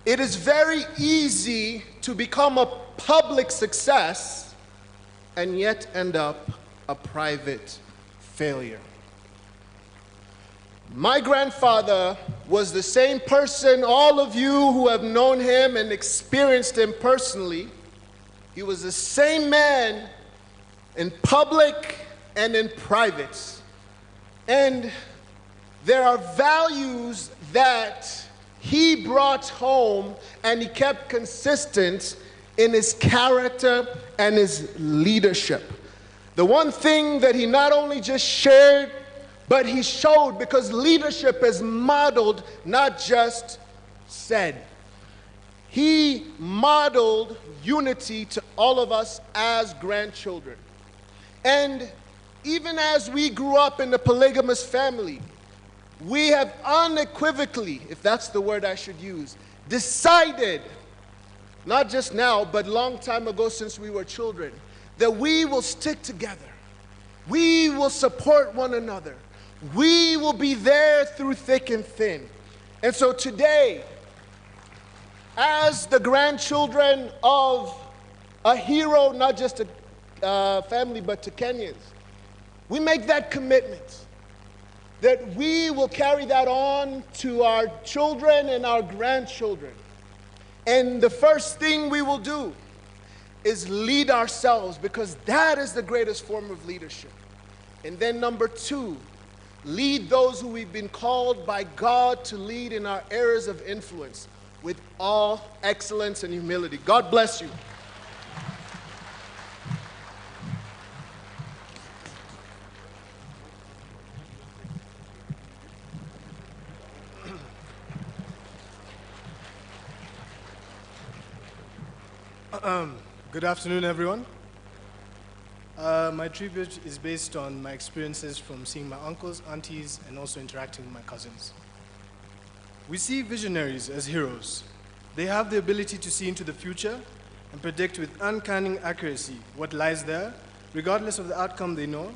It is very easy to become a public success and yet end up a private failure. My grandfather was the same person, all of you who have known him and experienced him personally. He was the same man in public and in private. And there are values that he brought home and he kept consistent in his character and his leadership. The one thing that he not only just shared, but he showed, because leadership is modeled, not just said. He modeled unity to all of us as grandchildren. And even as we grew up in a polygamous family, we have unequivocally, if that's the word I should use, decided, not just now, but long time ago since we were children, that we will stick together. We will support one another. We will be there through thick and thin. And so today, as the grandchildren of a hero, not just to family, but to Kenyans, we make that commitment that we will carry that on to our children and our grandchildren. And the first thing we will do is lead ourselves, because that is the greatest form of leadership. And then number two, lead those who we've been called by God to lead in our areas of influence with all excellence and humility. God bless you. Good afternoon, everyone. My tribute is based on my experiences from seeing my uncles, aunties, and also interacting with my cousins. We see visionaries as heroes. They have the ability to see into the future and predict with uncanny accuracy what lies there, regardless of the outcome they know.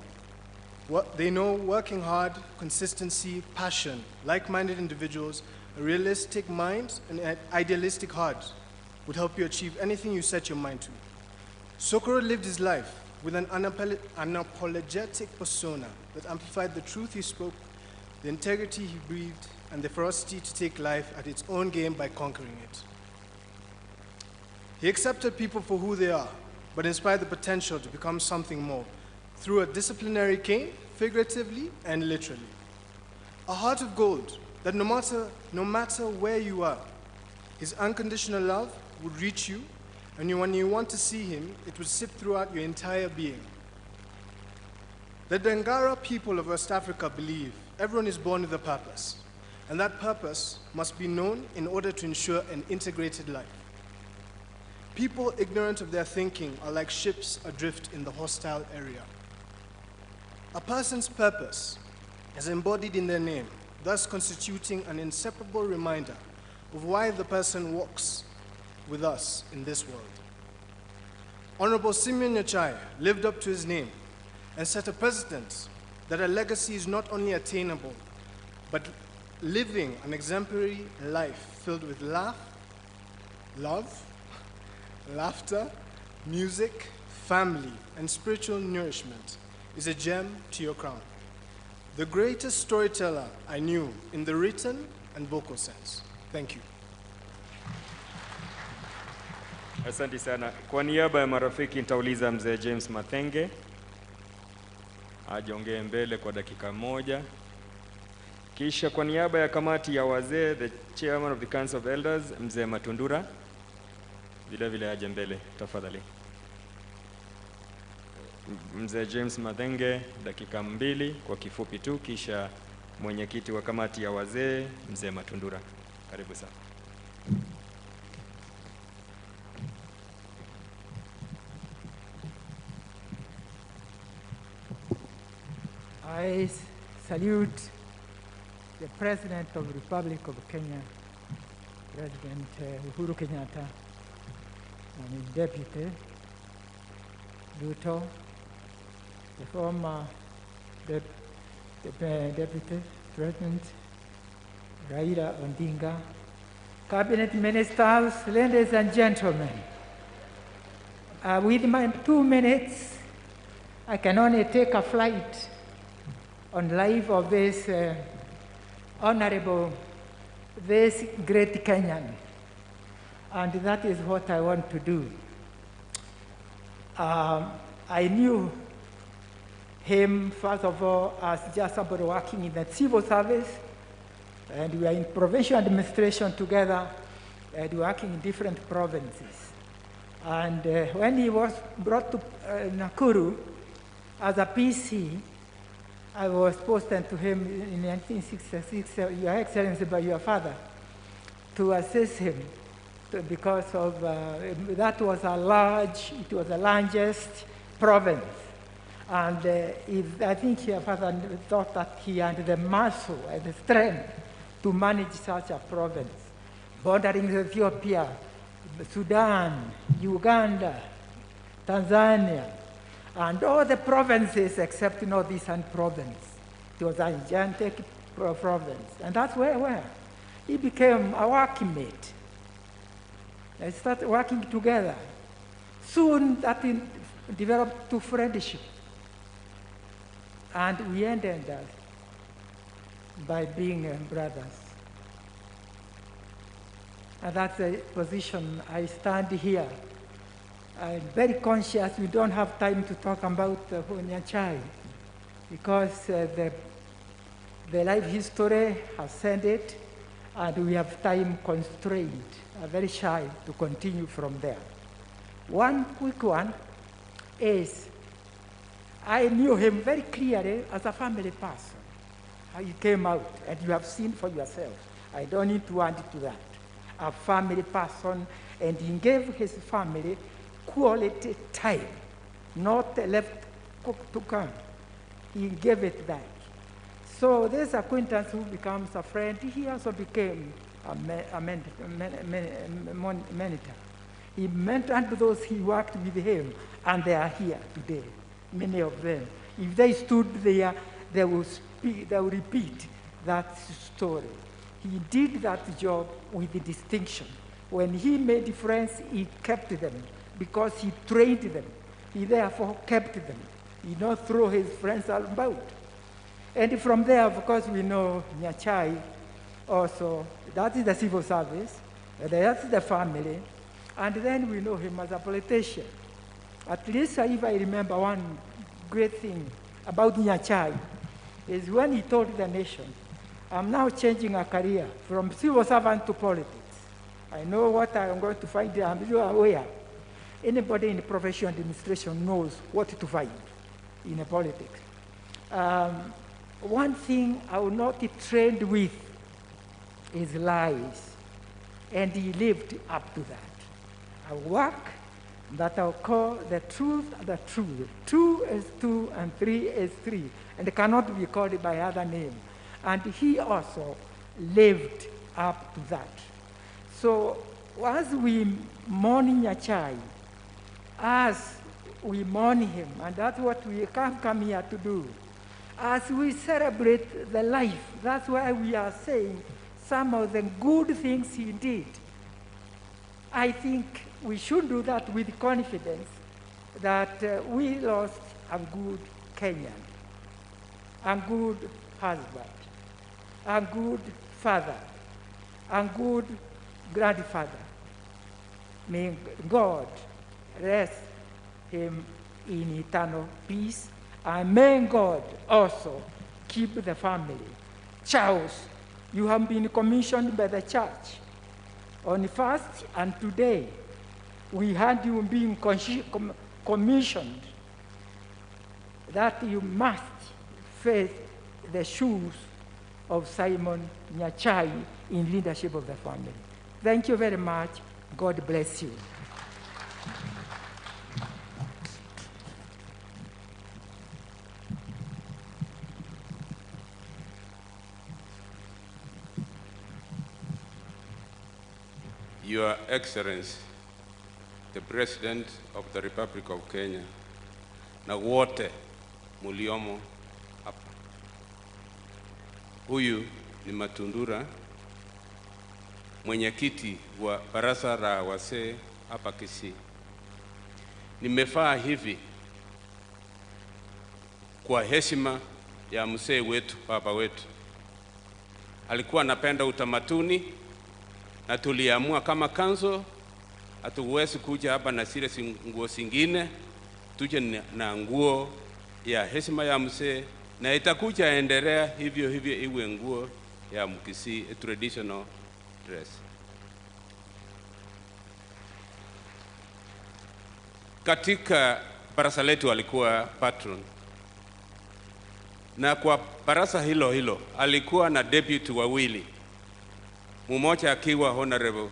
What they know, working hard, consistency, passion, like-minded individuals, a realistic mind, and an idealistic heart would help you achieve anything you set your mind to. Sokoro lived his life with an unapologetic persona that amplified the truth he spoke, the integrity he breathed, and the ferocity to take life at its own game by conquering it. He accepted people for who they are, but inspired the potential to become something more through a disciplinary cane, figuratively and literally. A heart of gold that no matter where you are, his unconditional love would reach you, and when you want to see him, it would sip throughout your entire being. The Dangara people of West Africa believe everyone is born with a purpose, and that purpose must be known in order to ensure an integrated life. People ignorant of their thinking are like ships adrift in the hostile area. A person's purpose is embodied in their name, thus constituting an inseparable reminder of why the person walks with us in this world. Honorable SIMEON NYACHAE lived up to his name and set a precedent that a legacy is not only attainable, but living an exemplary life filled with love, laughter, music, family, and spiritual nourishment is a gem to your crown. The greatest storyteller I knew in the written and vocal sense. Thank you. Asante sana. Kwa niaba ya marafiki nitauliza mzee James Mathenge ajiongee mbele kwa dakika moja. Kisha kwa niaba ya kamati ya wazee, the chairman of the Council of Elders, mzee Matundura, vile vile aje mbele tafadhali. Mzee James Mathenge, dakika 2 kwa kifupi tu, kisha mwenyekiti wa kamati ya wazee, mzee Matundura. Karibu sana. I salute the President of the Republic of Kenya, President Uhuru Kenyatta, and his deputy, Ruto, the former Deputy President, Raila Odinga, Cabinet Ministers, ladies and gentlemen. With my 2 minutes, I can only take a flight on life of this honorable, this great Kenyan. And that is what I want to do. I knew him, first of all, as just somebody working in the civil service, and we are in provincial administration together, and working in different provinces. And when he was brought to Nakuru as a PC, I was posted to him in 1966, Your Excellency, by your father, to assist him, because of, that was the largest province. And I think your father thought that he had the muscle and the strength to manage such a province, bordering Ethiopia, Sudan, Uganda, Tanzania, and all the provinces except Northeastern province. It was a gigantic province, and that's where he became a working mate. They started working together. Soon that developed to friendship. And we ended up by being brothers. And that's the position I stand here. I'm very conscious we don't have time to talk about NYACHAE because the life history has said it, and we have time constraint. I'm very shy to continue from there. One quick one is I knew him very clearly as a family person. He came out, and you have seen for yourself. I don't need to add to that. A family person, and he gave his family quality time, not left cook to come. He gave it back. So this acquaintance who becomes a friend, he also became a mentor. He mentored those he worked with him, and they are here today, many of them. If they stood there, they will repeat that story. He did that job with distinction. When he made friends, he kept them because he trained them. He therefore kept them. He not throw his friends about. And from there, of course, we know NYACHAE also. That is the civil service. That's the family. And then we know him as a politician. At least if I remember one great thing about NYACHAE is when he told the nation, I'm now changing a career from civil servant to politics. I know what I'm going to find there. I'm aware. Anybody in the professional administration knows what to find in a politics. One thing I will not be trained with is lies. And he lived up to that. A work that I'll call the truth. 2 is 2 and 3 is 3, and it cannot be called by other name. And he also lived up to that. So as we mourn NYACHAE, as we mourn him, and that's what we come here to do, as we celebrate the life, that's why we are saying some of the good things he did. I think we should do that with confidence that we lost a good Kenyan, a good husband, a good father, a good grandfather. May God rest him in eternal peace, and may God also keep the family. Charles, you have been commissioned by the church. On first and today, we had you being commissioned that you must face the shoes of Simon NYACHAE in leadership of the family. Thank you very much. God bless you. Your Excellency, the President of the Republic of Kenya, na wote muliomo hapa. Huyu ni Matundura, mwenyekiti wa baraza la wazee hapa Kisii. Nimefaa hivi kwa heshima ya mzee wetu, baba wetu. Alikuwa anapenda utamaduni, na tuliamua kama kanzo hatuwezi kuja hapa na zile nguo zingine, tuje na nguo ya heshima ya mzee, na itakuja endelea hivyo iwe nguo ya Mkisii, a traditional dress. Katika baraza letu alikuwa patron, na kwa baraza hilo alikuwa na deputy wawili, mmoja akiwa Honorable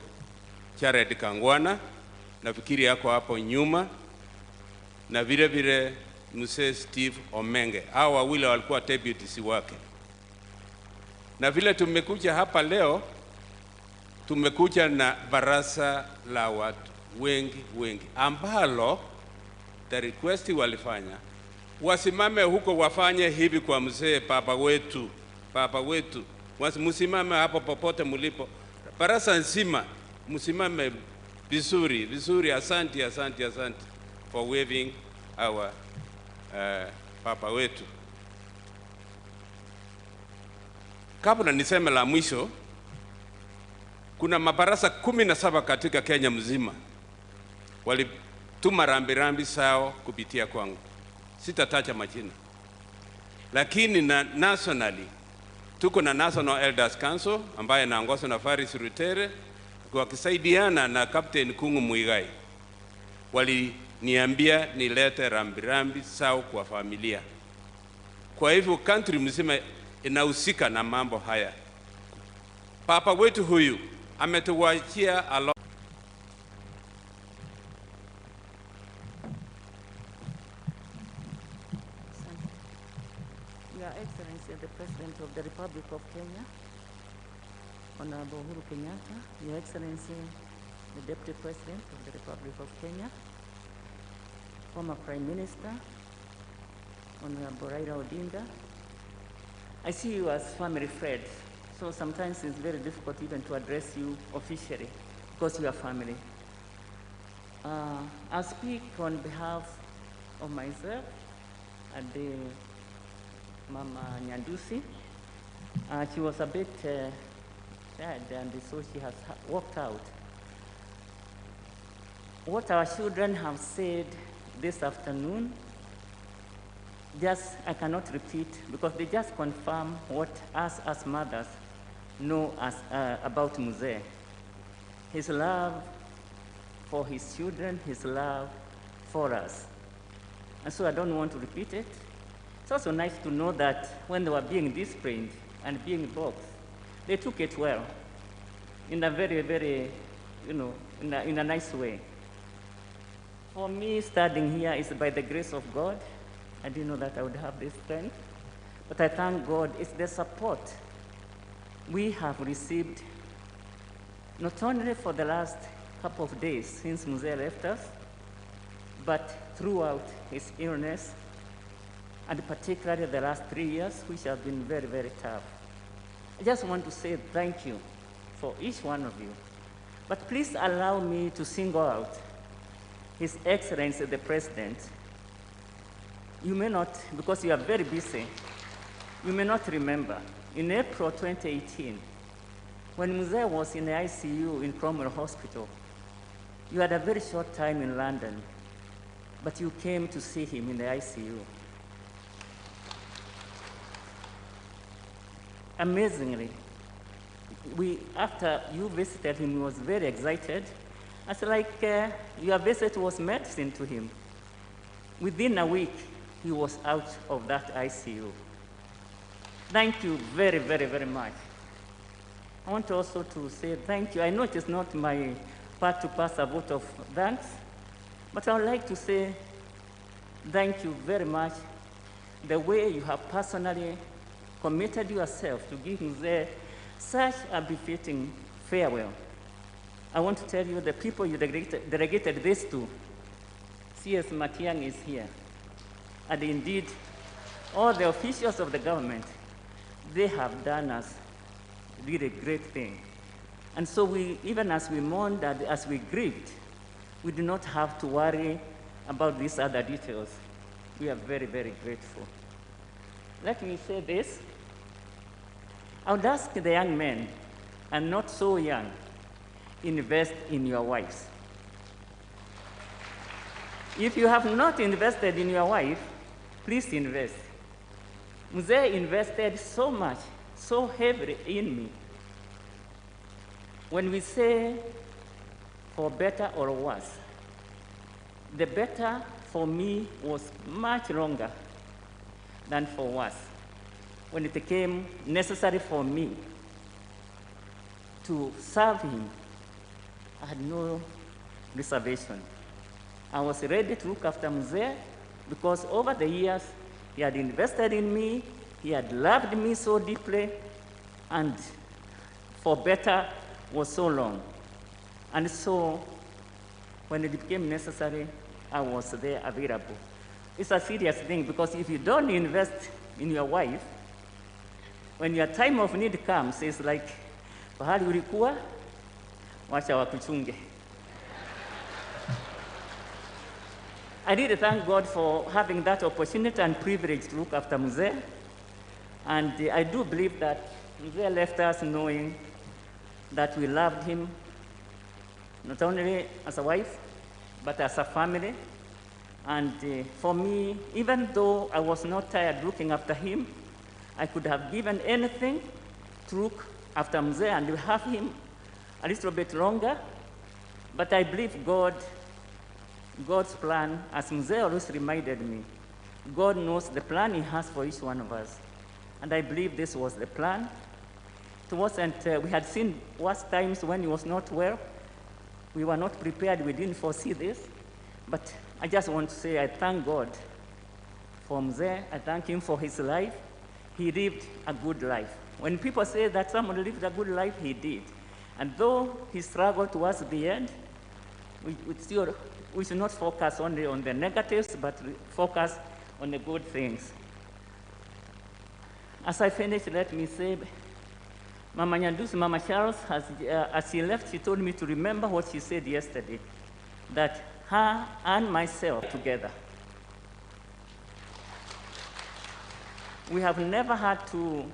Jared Kangwana, nafikiri yako hapo nyuma, na vile Mzee Steve Omenge. Hao wawili walikuwa deputies wake. Na vile tumekuja hapa leo, tumekuja na baraza la watu wengi ambalo the request walifanya wasimame huko wafanye hivi kwa mzee baba wetu. Msimame hapo popote mlipo. Baraza nzima msimame vizuri. Asante for waving our papa wetu. Kabla niseme la mwisho, kuna mabarasa 17 katika Kenya mzima walituma rambirambi sao kupitia kwangu. Sitataja majina, lakini na nationally tuko na National Elders Council ambaye naongozwa na Faris Rutere wakisaidiana na Captain Kungu Muigai. Waliniambia nilete rambirambi sao kwa familia. Kwa hivyo country mzima inahusika na mambo haya. Papa wetu huyu ametuachia Your Excellency, the President of the Republic of Kenya, Honorable Uhuru Kenyatta, Your Excellency, the Deputy President of the Republic of Kenya, former Prime Minister, Honorable Raila Odinga. I see you as family friends, so sometimes it's very difficult even to address you officially because you are family. I'll speak on behalf of myself and the Mama Nyandusi. She was a bit sad, and so she has walked out. What our children have said this afternoon, I cannot repeat because they just confirm what us as mothers know about Mzee. His love for his children, his love for us. And so I don't want to repeat it. It's also nice to know that when they were being disciplined and being boxed, they took it well, in a very, in a nice way. For me, standing here is by the grace of God. I didn't know that I would have this strength, but I thank God. It's the support we have received, not only for the last couple of days since Mzee left us, but throughout his illness, and particularly the last 3 years, which have been very tough. I just want to say thank you for each one of you. But please allow me to single out His Excellency the President. You may not, because you are very busy, you may not remember, in April 2018, when Mzee was in the ICU in Cromwell Hospital, you had a very short time in London, but you came to see him in the ICU. Amazingly, after you visited him, he was very excited. It's like your visit was medicine to him. Within a week, he was out of that ICU. Thank you very much. I want also to say thank you. I know it is not my part to pass a vote of thanks, but I would like to say thank you very much. The way you have personally committed yourself to give Mzee such a befitting farewell. I want to tell you the people you delegated this to. CS Matiang is here. And indeed, all the officials of the government, they have done us really great thing. And so we, even as we mourned and as we grieved, we do not have to worry about these other details. We are very grateful. Let me say this. I would ask the young men, and not so young, invest in your wives. If you have not invested in your wife, please invest. Mzee invested so much, so heavily in me. When we say for better or worse, the better for me was much longer than for worse. When it became necessary for me to serve him, I had no reservation. I was ready to look after Mzee because over the years, he had invested in me, he had loved me so deeply, and for better was so long. And so, when it became necessary, I was there available. It's a serious thing, because if you don't invest in your wife, when your time of need comes, it's like, pahali ulikuwa, wacha wakuchunge. I really thank God for having that opportunity and privilege to look after Mzee. And I do believe that Mzee left us knowing that we loved him, not only as a wife, but as a family. And for me, even though I was not tired looking after him, I could have given anything to look after Mzee and have him a little bit longer. But I believe God's plan, as Mzee always reminded me, God knows the plan he has for each one of us. And I believe this was the plan. It wasn't, we had seen worse times when he was not well. We were not prepared, we didn't foresee this. But I just want to say I thank God for Mzee. I thank him for his life. He lived a good life. When people say that someone lived a good life, he did. And though he struggled towards the end, we should not focus only on the negatives, but focus on the good things. As I finish, let me say, Mama Nyandusi, Mama Charles, as she left, she told me to remember what she said yesterday, that her and myself together, we have never had to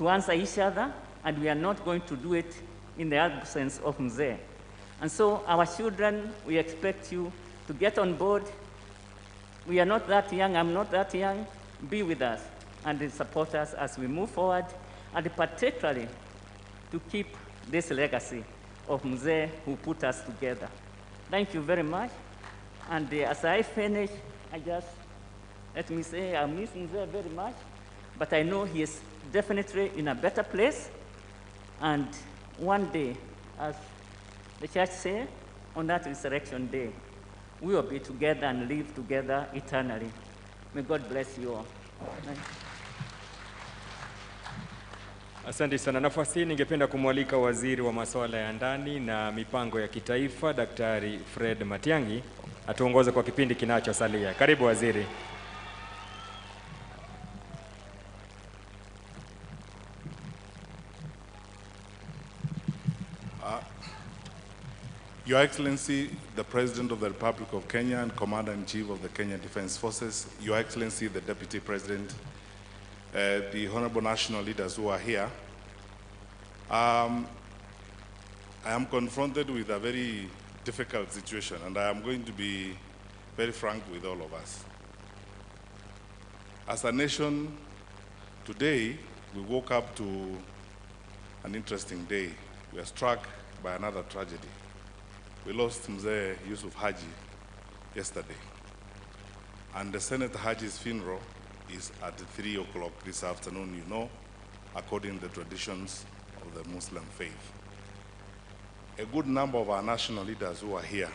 answer each other, and we are not going to do it in the absence of Mzee. And so our children, we expect you to get on board. We are not that young, I'm not that young. Be with us and support us as we move forward, and particularly to keep this legacy of Mzee who put us together. Thank you very much. And as I finish, let me say I miss Mzee very much, but I know he is definitely in a better place. And one day, as the church says, on that resurrection day, we will be together and live together eternally. May God bless you all. Thank you. Asante sana. Nafasi hii ningependa kumwalika waziri wa masuala ya ndani na mipango ya kitaifa, Daktari Fred Matiang'i, atuongoze kwa kipindi kinachosalia. Karibu waziri. Your Excellency, the President of the Republic of Kenya and Commander-in-Chief of the Kenya Defense Forces, Your Excellency, the Deputy President, the honorable national leaders who are here, I am confronted with a very difficult situation, and I am going to be very frank with all of us. As a nation, today, we woke up to an interesting day. We are struck by another tragedy. We lost Mzee Yusuf Haji yesterday, and the Senator Haji's funeral is at 3 o'clock this afternoon, you know, according to the traditions of the Muslim faith. A good number of our national leaders who are here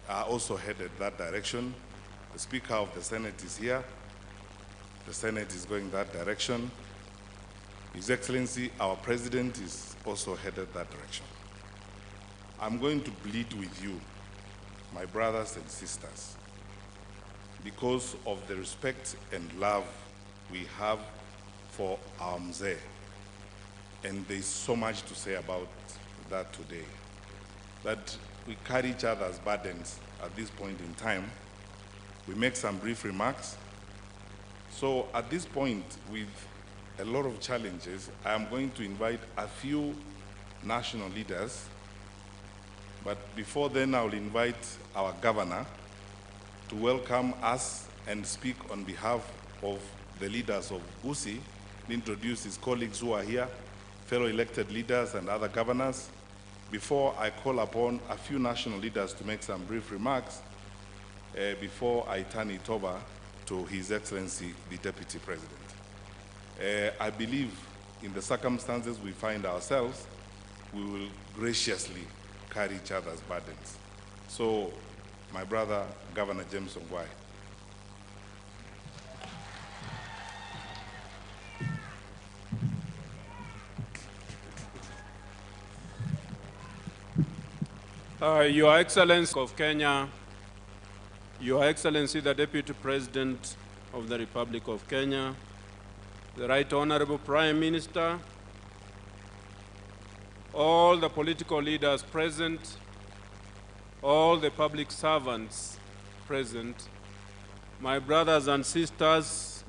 are also headed that direction. The Speaker of the Senate is here. The Senate is going that direction. His Excellency, our President, is also headed that direction. I'm going to plead with you, my brothers and sisters, because of the respect and love we have for our Mzee. And there's so much to say about that today, that we carry each other's burdens at this point in time. We make some brief remarks. So at this point, with a lot of challenges, I am going to invite a few national leaders. But before then, I will invite our governor to welcome us and speak on behalf of the leaders of Kisii, introduce his colleagues who are here, fellow elected leaders and other governors, before I call upon a few national leaders to make some brief remarks before I turn it over to His Excellency, the Deputy President. I believe in the circumstances we find ourselves, we will graciously carry each other's burdens. So my brother, Governor James Ongwae. Your Excellency of Kenya, Your Excellency the Deputy President of the Republic of Kenya, the Right Honorable Prime Minister, all the political leaders present, all the public servants present, my brothers and sisters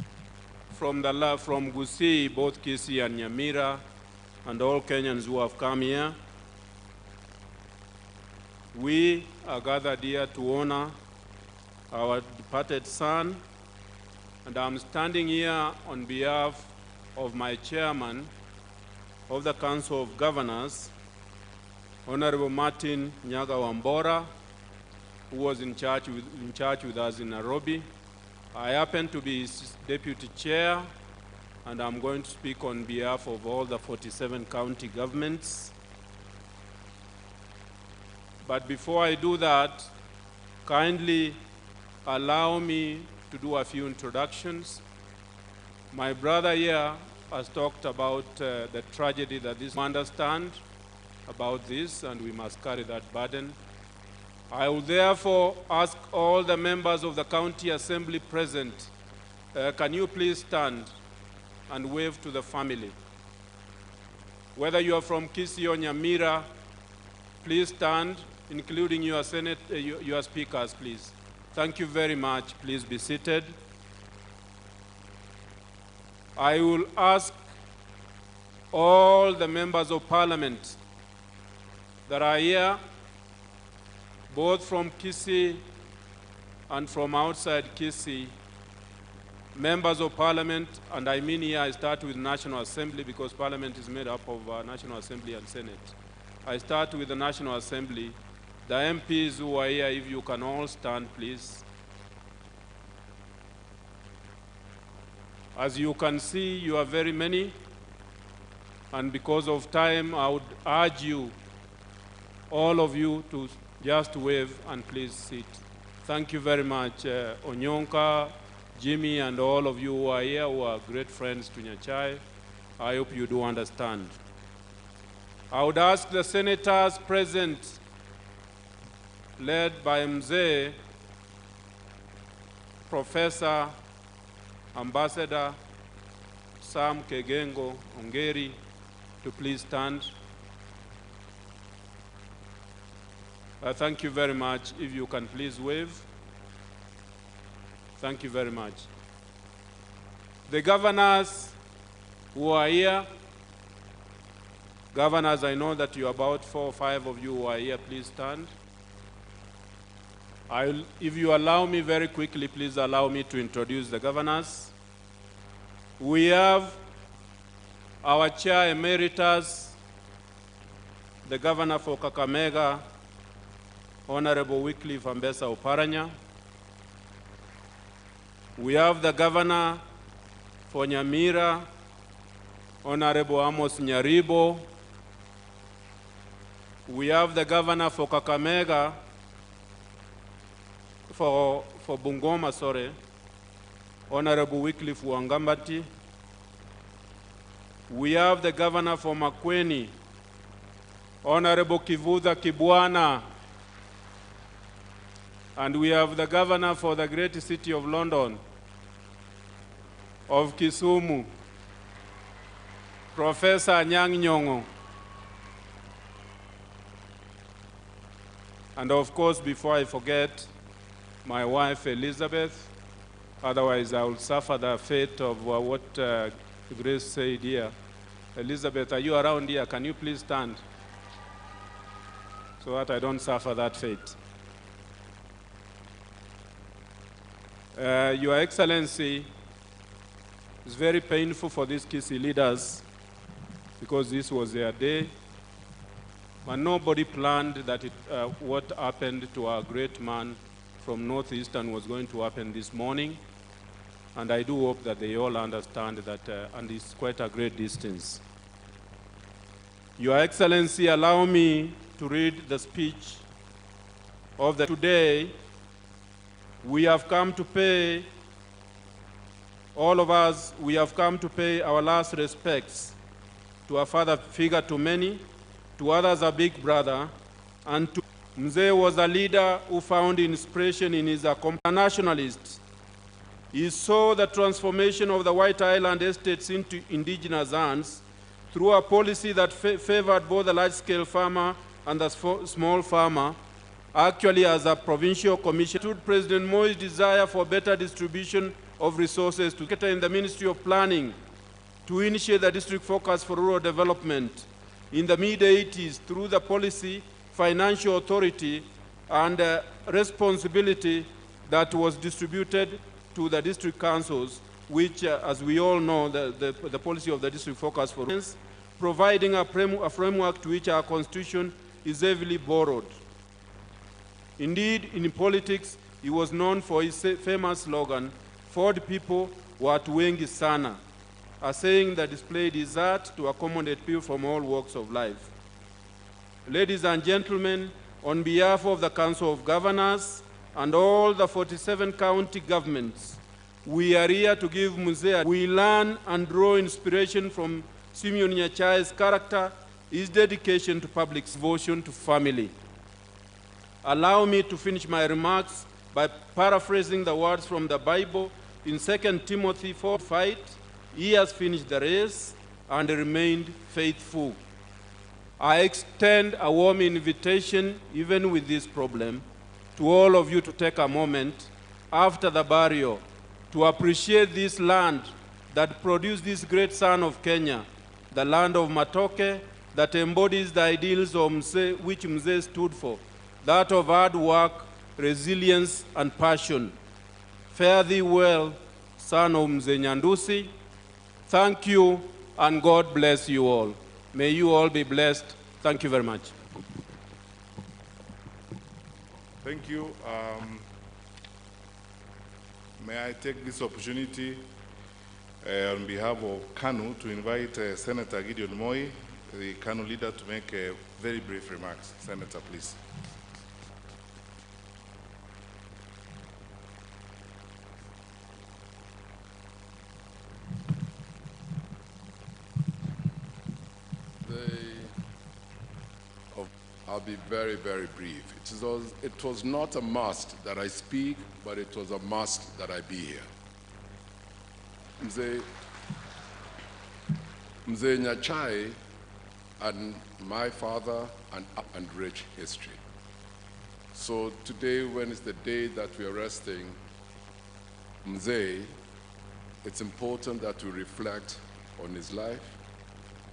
from Kisii, both Kisii and Nyamira, and all Kenyans who have come here, we are gathered here to honor our departed son, and I'm standing here on behalf of my chairman of the Council of Governors, Honorable Martin Nyaga Wambora, who was in charge with us in Nairobi. I happen to be his deputy chair, and I'm going to speak on behalf of all the 47 county governments. But before I do that, kindly allow me to do a few introductions. My brother here has talked about the tragedy that we understand about this, and we must carry that burden. I will therefore ask all the members of the county assembly present, can you please stand and wave to the family? Whether you are from Kisii or Nyamira, please stand, including your your speakers, please. Thank you very much. Please be seated. I will ask all the members of parliament that are here, both from Kisii and from outside Kisii, members of parliament, and I mean here I start with National Assembly because parliament is made up of National Assembly and Senate. I start with the National Assembly. The MPs who are here, if you can all stand, please. As you can see, you are very many, and because of time, I would urge you, all of you, to just wave and please sit. Thank you very much, Onyonka, Jimmy, and all of you who are here, who are great friends to NYACHAE. I hope you do understand. I would ask the senators present, led by Mzee, Professor, Ambassador Sam Kegengo Ongeri, to please stand. Thank you very much. If you can please wave. Thank you very much. The governors who are here, governors, I know that you are about 4 or 5 of you who are here, please stand. If you allow me very quickly, please allow me to introduce the governors. We have our Chair Emeritus, the Governor for Kakamega, Honorable Wycliffe Ambessa Oparanya. We have the Governor for Nyamira, Honorable Amos Nyaribo. We have the Governor for Kakamega, for Bungoma, sorry, Honorable Wycliffe Wangambati. We have the Governor for Makueni, Honorable Kivuza Kibwana. And we have the Governor for the great city of London, of Kisumu, Professor Anyang' Nyong'o. And of course, before I forget, my wife Elizabeth, otherwise I will suffer the fate of what Grace said here. Elizabeth, are you around here? Can you please stand? So that I don't suffer that fate. Your Excellency, it's very painful for these Kisii leaders because this was their day. But nobody planned that what happened to our great man from Northeastern was going to happen this morning. And I do hope that they all understand that, and it's quite a great distance. Your Excellency, allow me to read the speech of the today we have come to pay, all of us, we have come to pay our last respects to a father figure to many, to others a big brother, and to Mzee was a leader who found inspiration in his nationalists. He saw the transformation of the White Island estates into indigenous hands through a policy that favored both the large-scale farmer and the small farmer. Actually, as a provincial commissioner, President Moi's desire for better distribution of resources to get in the Ministry of Planning to initiate the district focus for rural development in the mid-80s through the policy, financial authority, and responsibility that was distributed to the district councils, which, as we all know, the policy of the district focus for providing a framework to which our constitution is heavily borrowed. Indeed, in politics, he was known for his famous slogan, "Ford people watu wengi sana," a saying that displayed his art to accommodate people from all walks of life. Ladies and gentlemen, on behalf of the Council of Governors and all the 47 county governments, we are here to give Mzee. We learn and draw inspiration from SIMEON NYACHAE's character, his dedication to public devotion to family. Allow me to finish my remarks by paraphrasing the words from the Bible in 2 Timothy 4:5. He has finished the race and remained faithful. I extend a warm invitation, even with this problem, to all of you to take a moment after the burial to appreciate this land that produced this great son of Kenya, the land of Matoke, that embodies the ideals of Mzee, which Mzee stood for, that of hard work, resilience, and passion. Fare thee well, son of Mzee Nyandusi. Thank you, and God bless you all. May you all be blessed. Thank you very much. Thank you. May I take this opportunity on behalf of KANU to invite Senator Gideon Moi, the KANU leader, to make very brief remarks. Senator, please. I'll be very, very brief. It was not a must that I speak, but it was a must that I be here. Mzee NYACHAE and my father and rich history. So today, when it's the day that we are resting Mzee, it's important that we reflect on his life.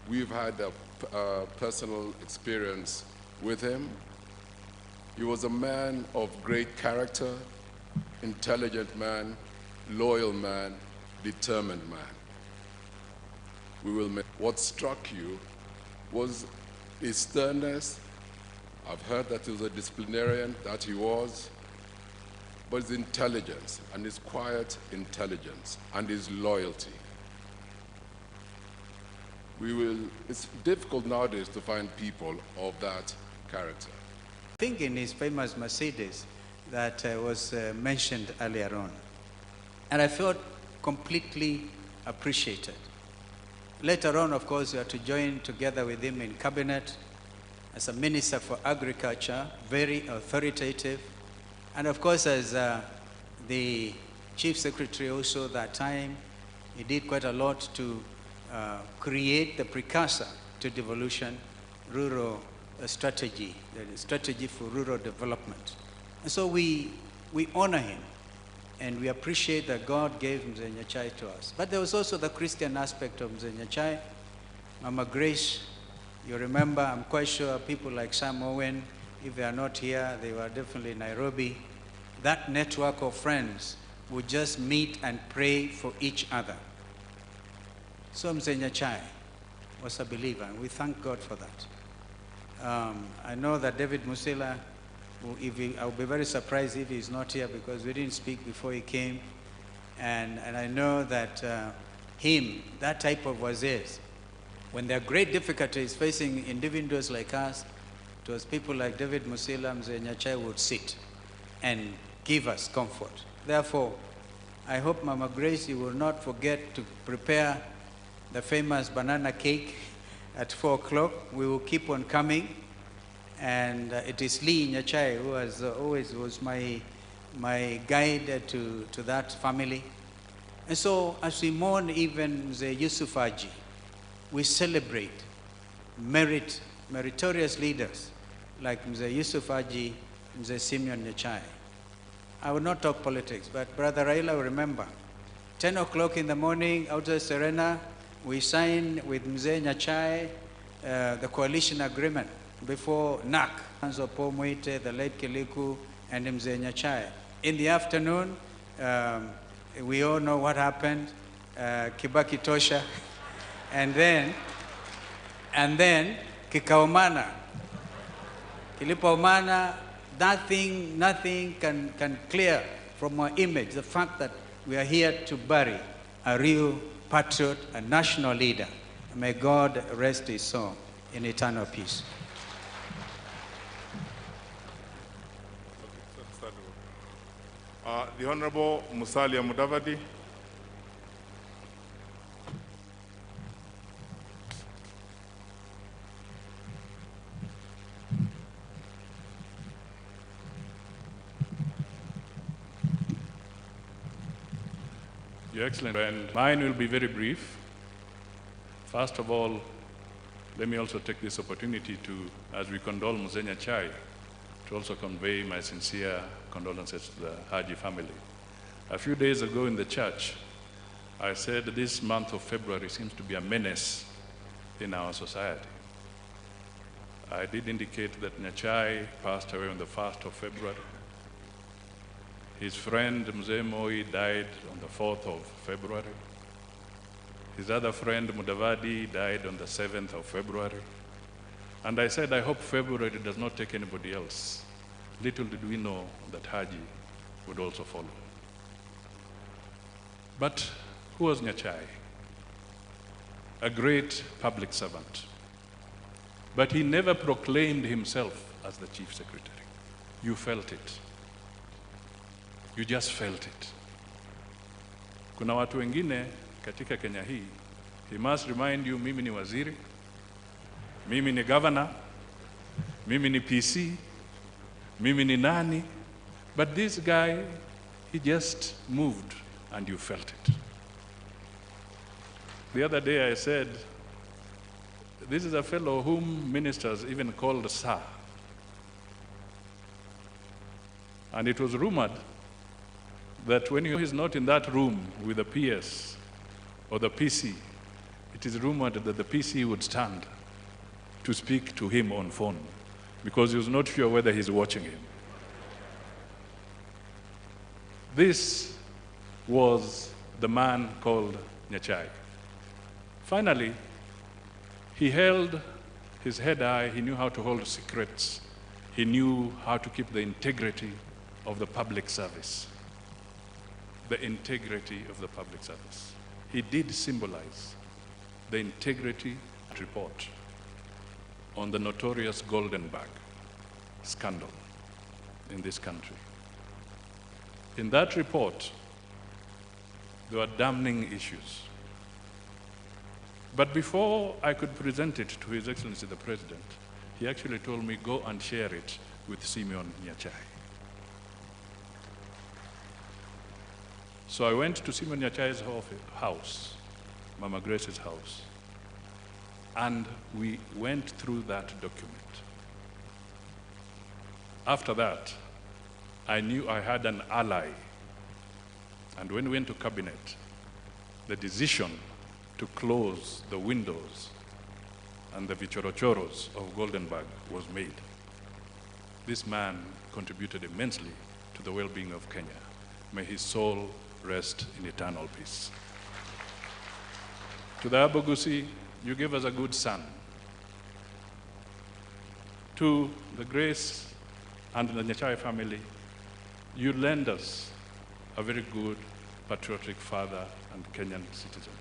We've had a personal experience with him. He was a man of great character, intelligent man, loyal man, determined man. What struck you was his sternness. I've heard that he was a disciplinarian, that he was, but his intelligence and his quiet intelligence and his loyalty. It's difficult nowadays to find people of that character. I think in his famous Mercedes that was mentioned earlier on, and I felt completely appreciated. Later on, of course, we had to join together with him in cabinet as a Minister for Agriculture, very authoritative, and of course as the Chief Secretary also that time, he did quite a lot to create the precursor to devolution, rural strategy, the strategy for rural development. And so we honor him, and we appreciate that God gave Mzee NYACHAE to us. But there was also the Christian aspect of Mzee NYACHAE. Mama Grace, you remember, I'm quite sure people like Sam Owen, if they are not here, they were definitely in Nairobi. That network of friends would just meet and pray for each other. So Mzee NYACHAE was a believer, and we thank God for that. I know that David Musila, I'll be very surprised if he's not here because we didn't speak before he came. And I know that that type of wazir, when there are great difficulties facing individuals like us, it was people like David Musila, Mzee NYACHAE would sit and give us comfort. Therefore, I hope Mama Grace, you will not forget to prepare the famous banana cake at 4 o'clock. We will keep on coming. And it is Lee NYACHAE who has always was my guide to that family. And so as we mourn even the Yusuf Haji, we celebrate meritorious leaders like Mzee Yusuf Haji, Mzee SIMEON NYACHAE. I will not talk politics, but Brother Raila will remember. 10 o'clock in the morning, outside Serena, we signed with Mzee NYACHAE the coalition agreement before NAC, Anzo Pomwite, the late Kiliku, and Mzee NYACHAE. In the afternoon, we all know what happened, Kibaki Tosha, and then Kikaumana. Kilipaumana, nothing can clear from our image the fact that we are here to bury a real patriot, a national leader. May God rest his soul in eternal peace. The Honorable Musalia Mudavadi. Your Excellency, and mine will be very brief. First of all, let me also take this opportunity to, as we condole Mzee NYACHAE, to also convey my sincere condolences to the Haji family. A few days ago in the church, I said this month of February seems to be a menace in our society. I did indicate that NYACHAE passed away on the 1st of February. His friend Mzee Moi died on the 4th of February. His other friend Mudavadi died on the 7th of February. And I said, I hope February does not take anybody else. Little did we know that Haji would also follow. But who was NYACHAE? A great public servant. But he never proclaimed himself as the chief secretary. You felt it. You just felt it. Kuna watu wengine katika Kenya hii, he must remind you, mimi ni waziri, mimi ni governor, mimi ni PC, mimi ni nani. But this guy, he just moved and you felt it. The other day I said, this is a fellow whom ministers even called Sir. And it was rumored that when he is not in that room with the PS or the PC, it is rumored that the PC would stand to speak to him on phone because he was not sure whether he's watching him. This was the man called NYACHAE. Finally, he held his head high. He knew how to hold secrets. He knew how to keep the integrity of the public service. The integrity of the public service. He did symbolize the integrity report on the notorious Golden Bag scandal in this country. In that report, there were damning issues. But before I could present it to His Excellency the President, he actually told me, go and share it with SIMEON NYACHAE. So I went to SIMEON NYACHAE's house, Mama Grace's house, and we went through that document. After that, I knew I had an ally. And when we went to cabinet, the decision to close the windows and the vichorochoros of Golden Bag was made. This man contributed immensely to the well-being of Kenya. May his soul rest in eternal peace. To the Abogusi, you gave us a good son. To the Grace and the NYACHAE family, you lend us a very good patriotic father and Kenyan citizen.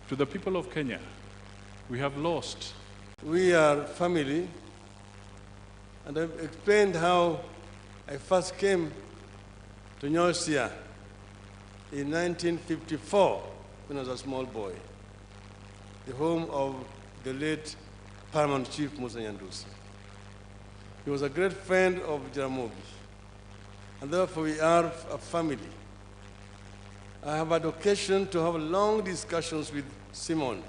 To the people of Kenya, we have lost. We are family, and I've explained how I first came to Nyosia in 1954 when I was a small boy, the home of the late Paramount Chief Musa Nyandusi. He was a great friend of Jaramogi, and therefore we are a family. I have had occasion to have long discussions with SIMEON,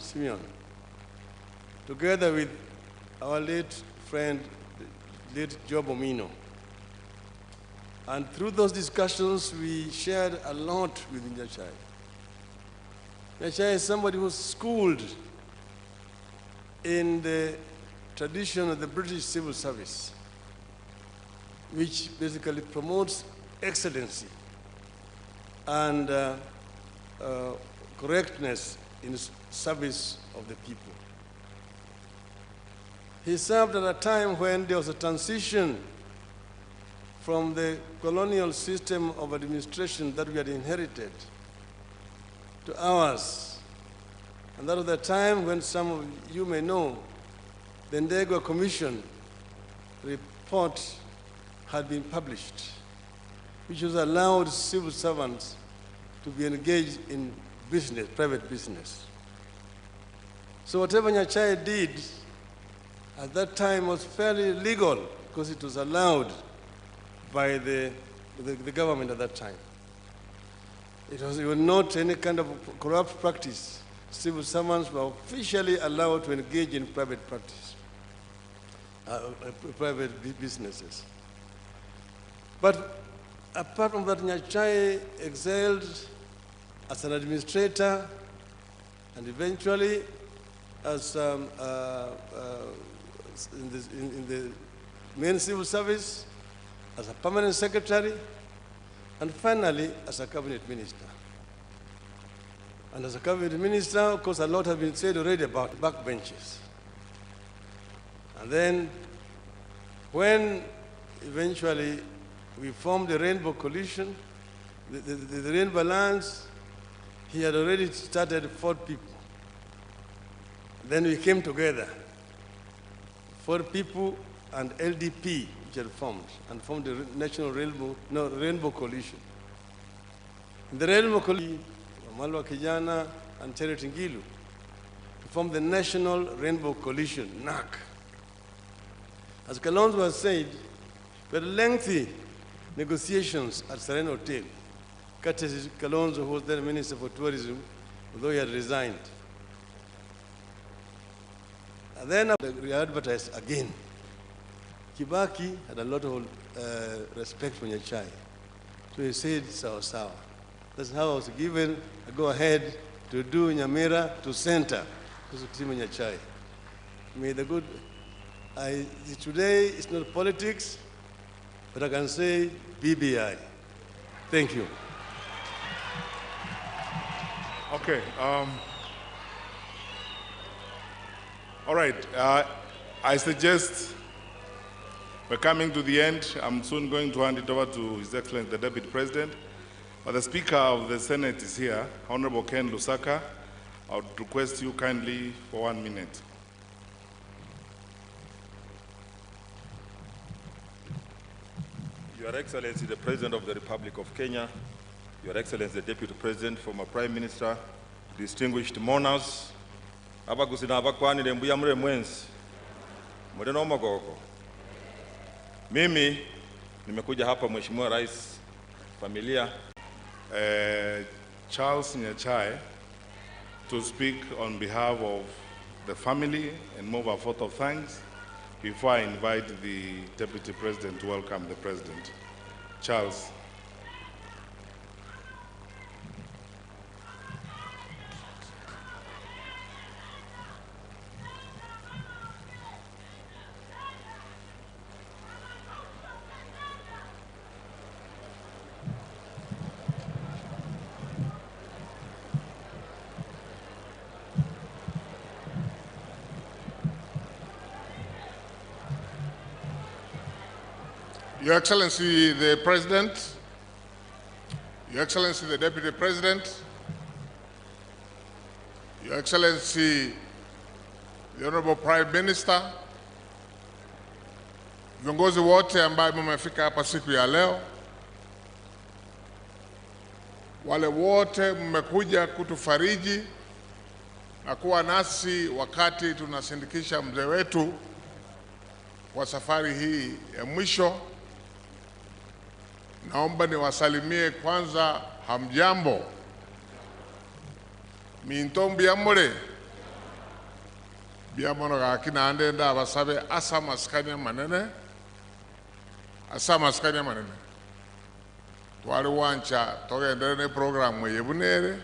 together with our late friend, late Job Omino. And through those discussions, we shared a lot with NYACHAE. NYACHAE is somebody who was schooled in the tradition of the British civil service, which basically promotes excellency and correctness in service of the people. He served at a time when there was a transition from the colonial system of administration that we had inherited to ours. And that was the time when some of you may know the Ndegwa Commission report had been published, which was allowed civil servants to be engaged in business, private business. So whatever NYACHAE did at that time was fairly legal because it was allowed by the government at that time. It was not any kind of corrupt practice. Civil servants were officially allowed to engage in private practice, private businesses. But apart from that, NYACHAE excelled as an administrator and eventually as in the main civil service, as a permanent secretary, and finally as a cabinet minister. And as a cabinet minister, of course, a lot has been said already about backbenches. And then when eventually we formed the Rainbow Coalition, the Rainbow Alliance, he had already started 4 people. Then we came together, 4 people and LDP, which had formed, and formed the National Rainbow Coalition. In the Rainbow Coalition, Wamalwa Kijana and Tere Tingilu formed the National Rainbow Coalition, NAC. As Kalonzo has said, we had lengthy negotiations at Serena Hotel. Courtesy Kalonzo, who was then Minister for Tourism, although he had resigned. And then we advertised again. Kibaki had a lot of respect for NYACHAE. So he said, sawa sawa. That's how I was given a go-ahead to do Nyamira to center, to succeed NYACHAE. May the good, today it's not politics, but I can say BBI. Thank you. Okay. All right. I suggest we're coming to the end. I'm soon going to hand it over to His Excellency the Deputy President. But the Speaker of the Senate is here, Honorable Ken Lusaka. I would request you kindly for 1 minute. Your Excellency, the President of the Republic of Kenya, Your Excellency, the Deputy President, former Prime Minister, distinguished mourners, abagusina abakwani lembuya mure mwenzi, mure no Mogogo. Mimi nimekuja hapa Mheshimiwa Rais, familia Charles NYACHAE to speak on behalf of the family and move a vote of thanks before I invite the Deputy President to welcome the President. Charles. Your Excellency the President, Your Excellency the Deputy President, Your Excellency the Honorable Prime Minister, viongozi wote ambao mmefika hapa siku ya leo, wale wote mmekuja kutufariji na kuwa nasi wakati tunasindikisha mzee wetu kwa safari hii ya mwisho. Naomba niwasalimie kwanza, hamjambo. Mintombi amore. Biamono gakina ande nda basabe asa maskanya manene. Asa maskanya manene. Twali wancha togendere ne program yebunere.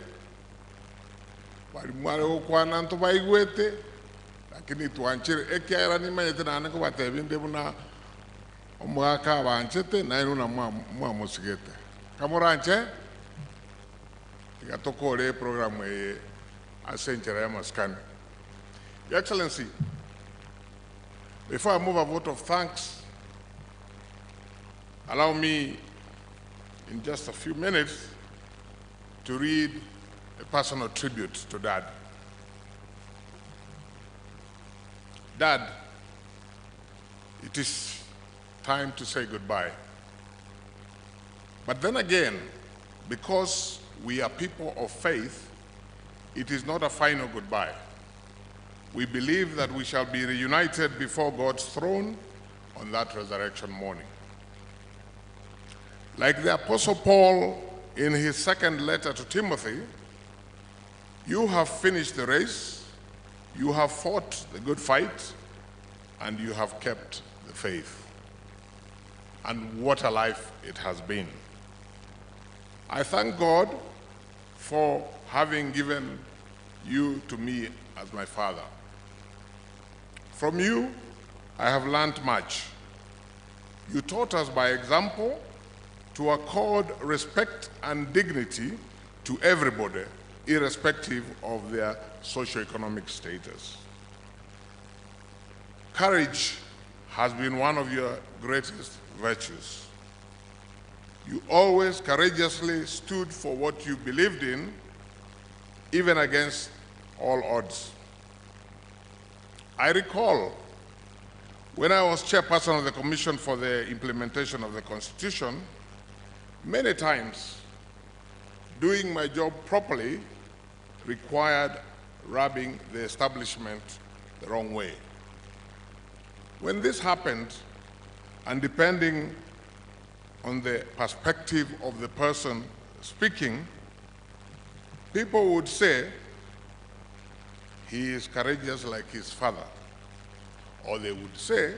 Bali mwale okwana nto baigwete. Lakini tuanchire ekyara ni manyete nane ko batebinde buna omwaka banchete na inuna mwa musigete. Kamuranche ikatokole program ye asenchera ya maskani. Your Excellency, before I move a vote of thanks, allow me in just a few minutes to read a personal tribute to Dad. Dad, it is time to say goodbye. But then again, because we are people of faith, it is not a final goodbye. We believe that we shall be reunited before God's throne on that resurrection morning. Like the Apostle Paul in his second letter to Timothy, you have finished the race, you have fought the good fight, and you have kept the faith. And what a life it has been. I thank God for having given you to me as my father. From you, I have learned much. You taught us by example to accord respect and dignity to everybody, irrespective of their socioeconomic status. Courage has been one of your greatest virtues. You always courageously stood for what you believed in, even against all odds. I recall when I was chairperson of the Commission for the Implementation of the Constitution, many times doing my job properly required rubbing the establishment the wrong way. When this happened, and depending on the perspective of the person speaking, people would say, he is courageous like his father. Or they would say,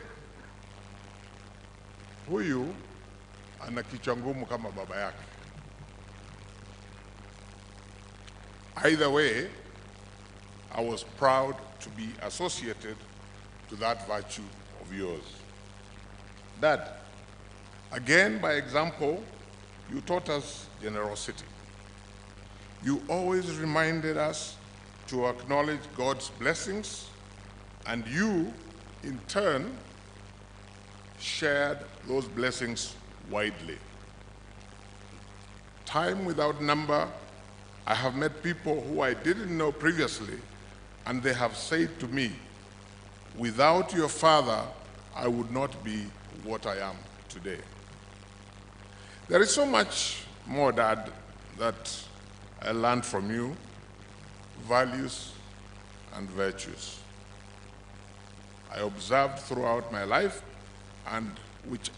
huyu ana kichwa ngumu kama baba yake. Either way, I was proud to be associated to that virtue of yours. Dad, again by example, you taught us generosity. You always reminded us to acknowledge God's blessings, and you, in turn, shared those blessings widely. Time without number, I have met people who I didn't know previously, and they have said to me, without your father, I would not be what I am today. There is so much more, Dad, that I learned from you, values and virtues I observed throughout my life, and which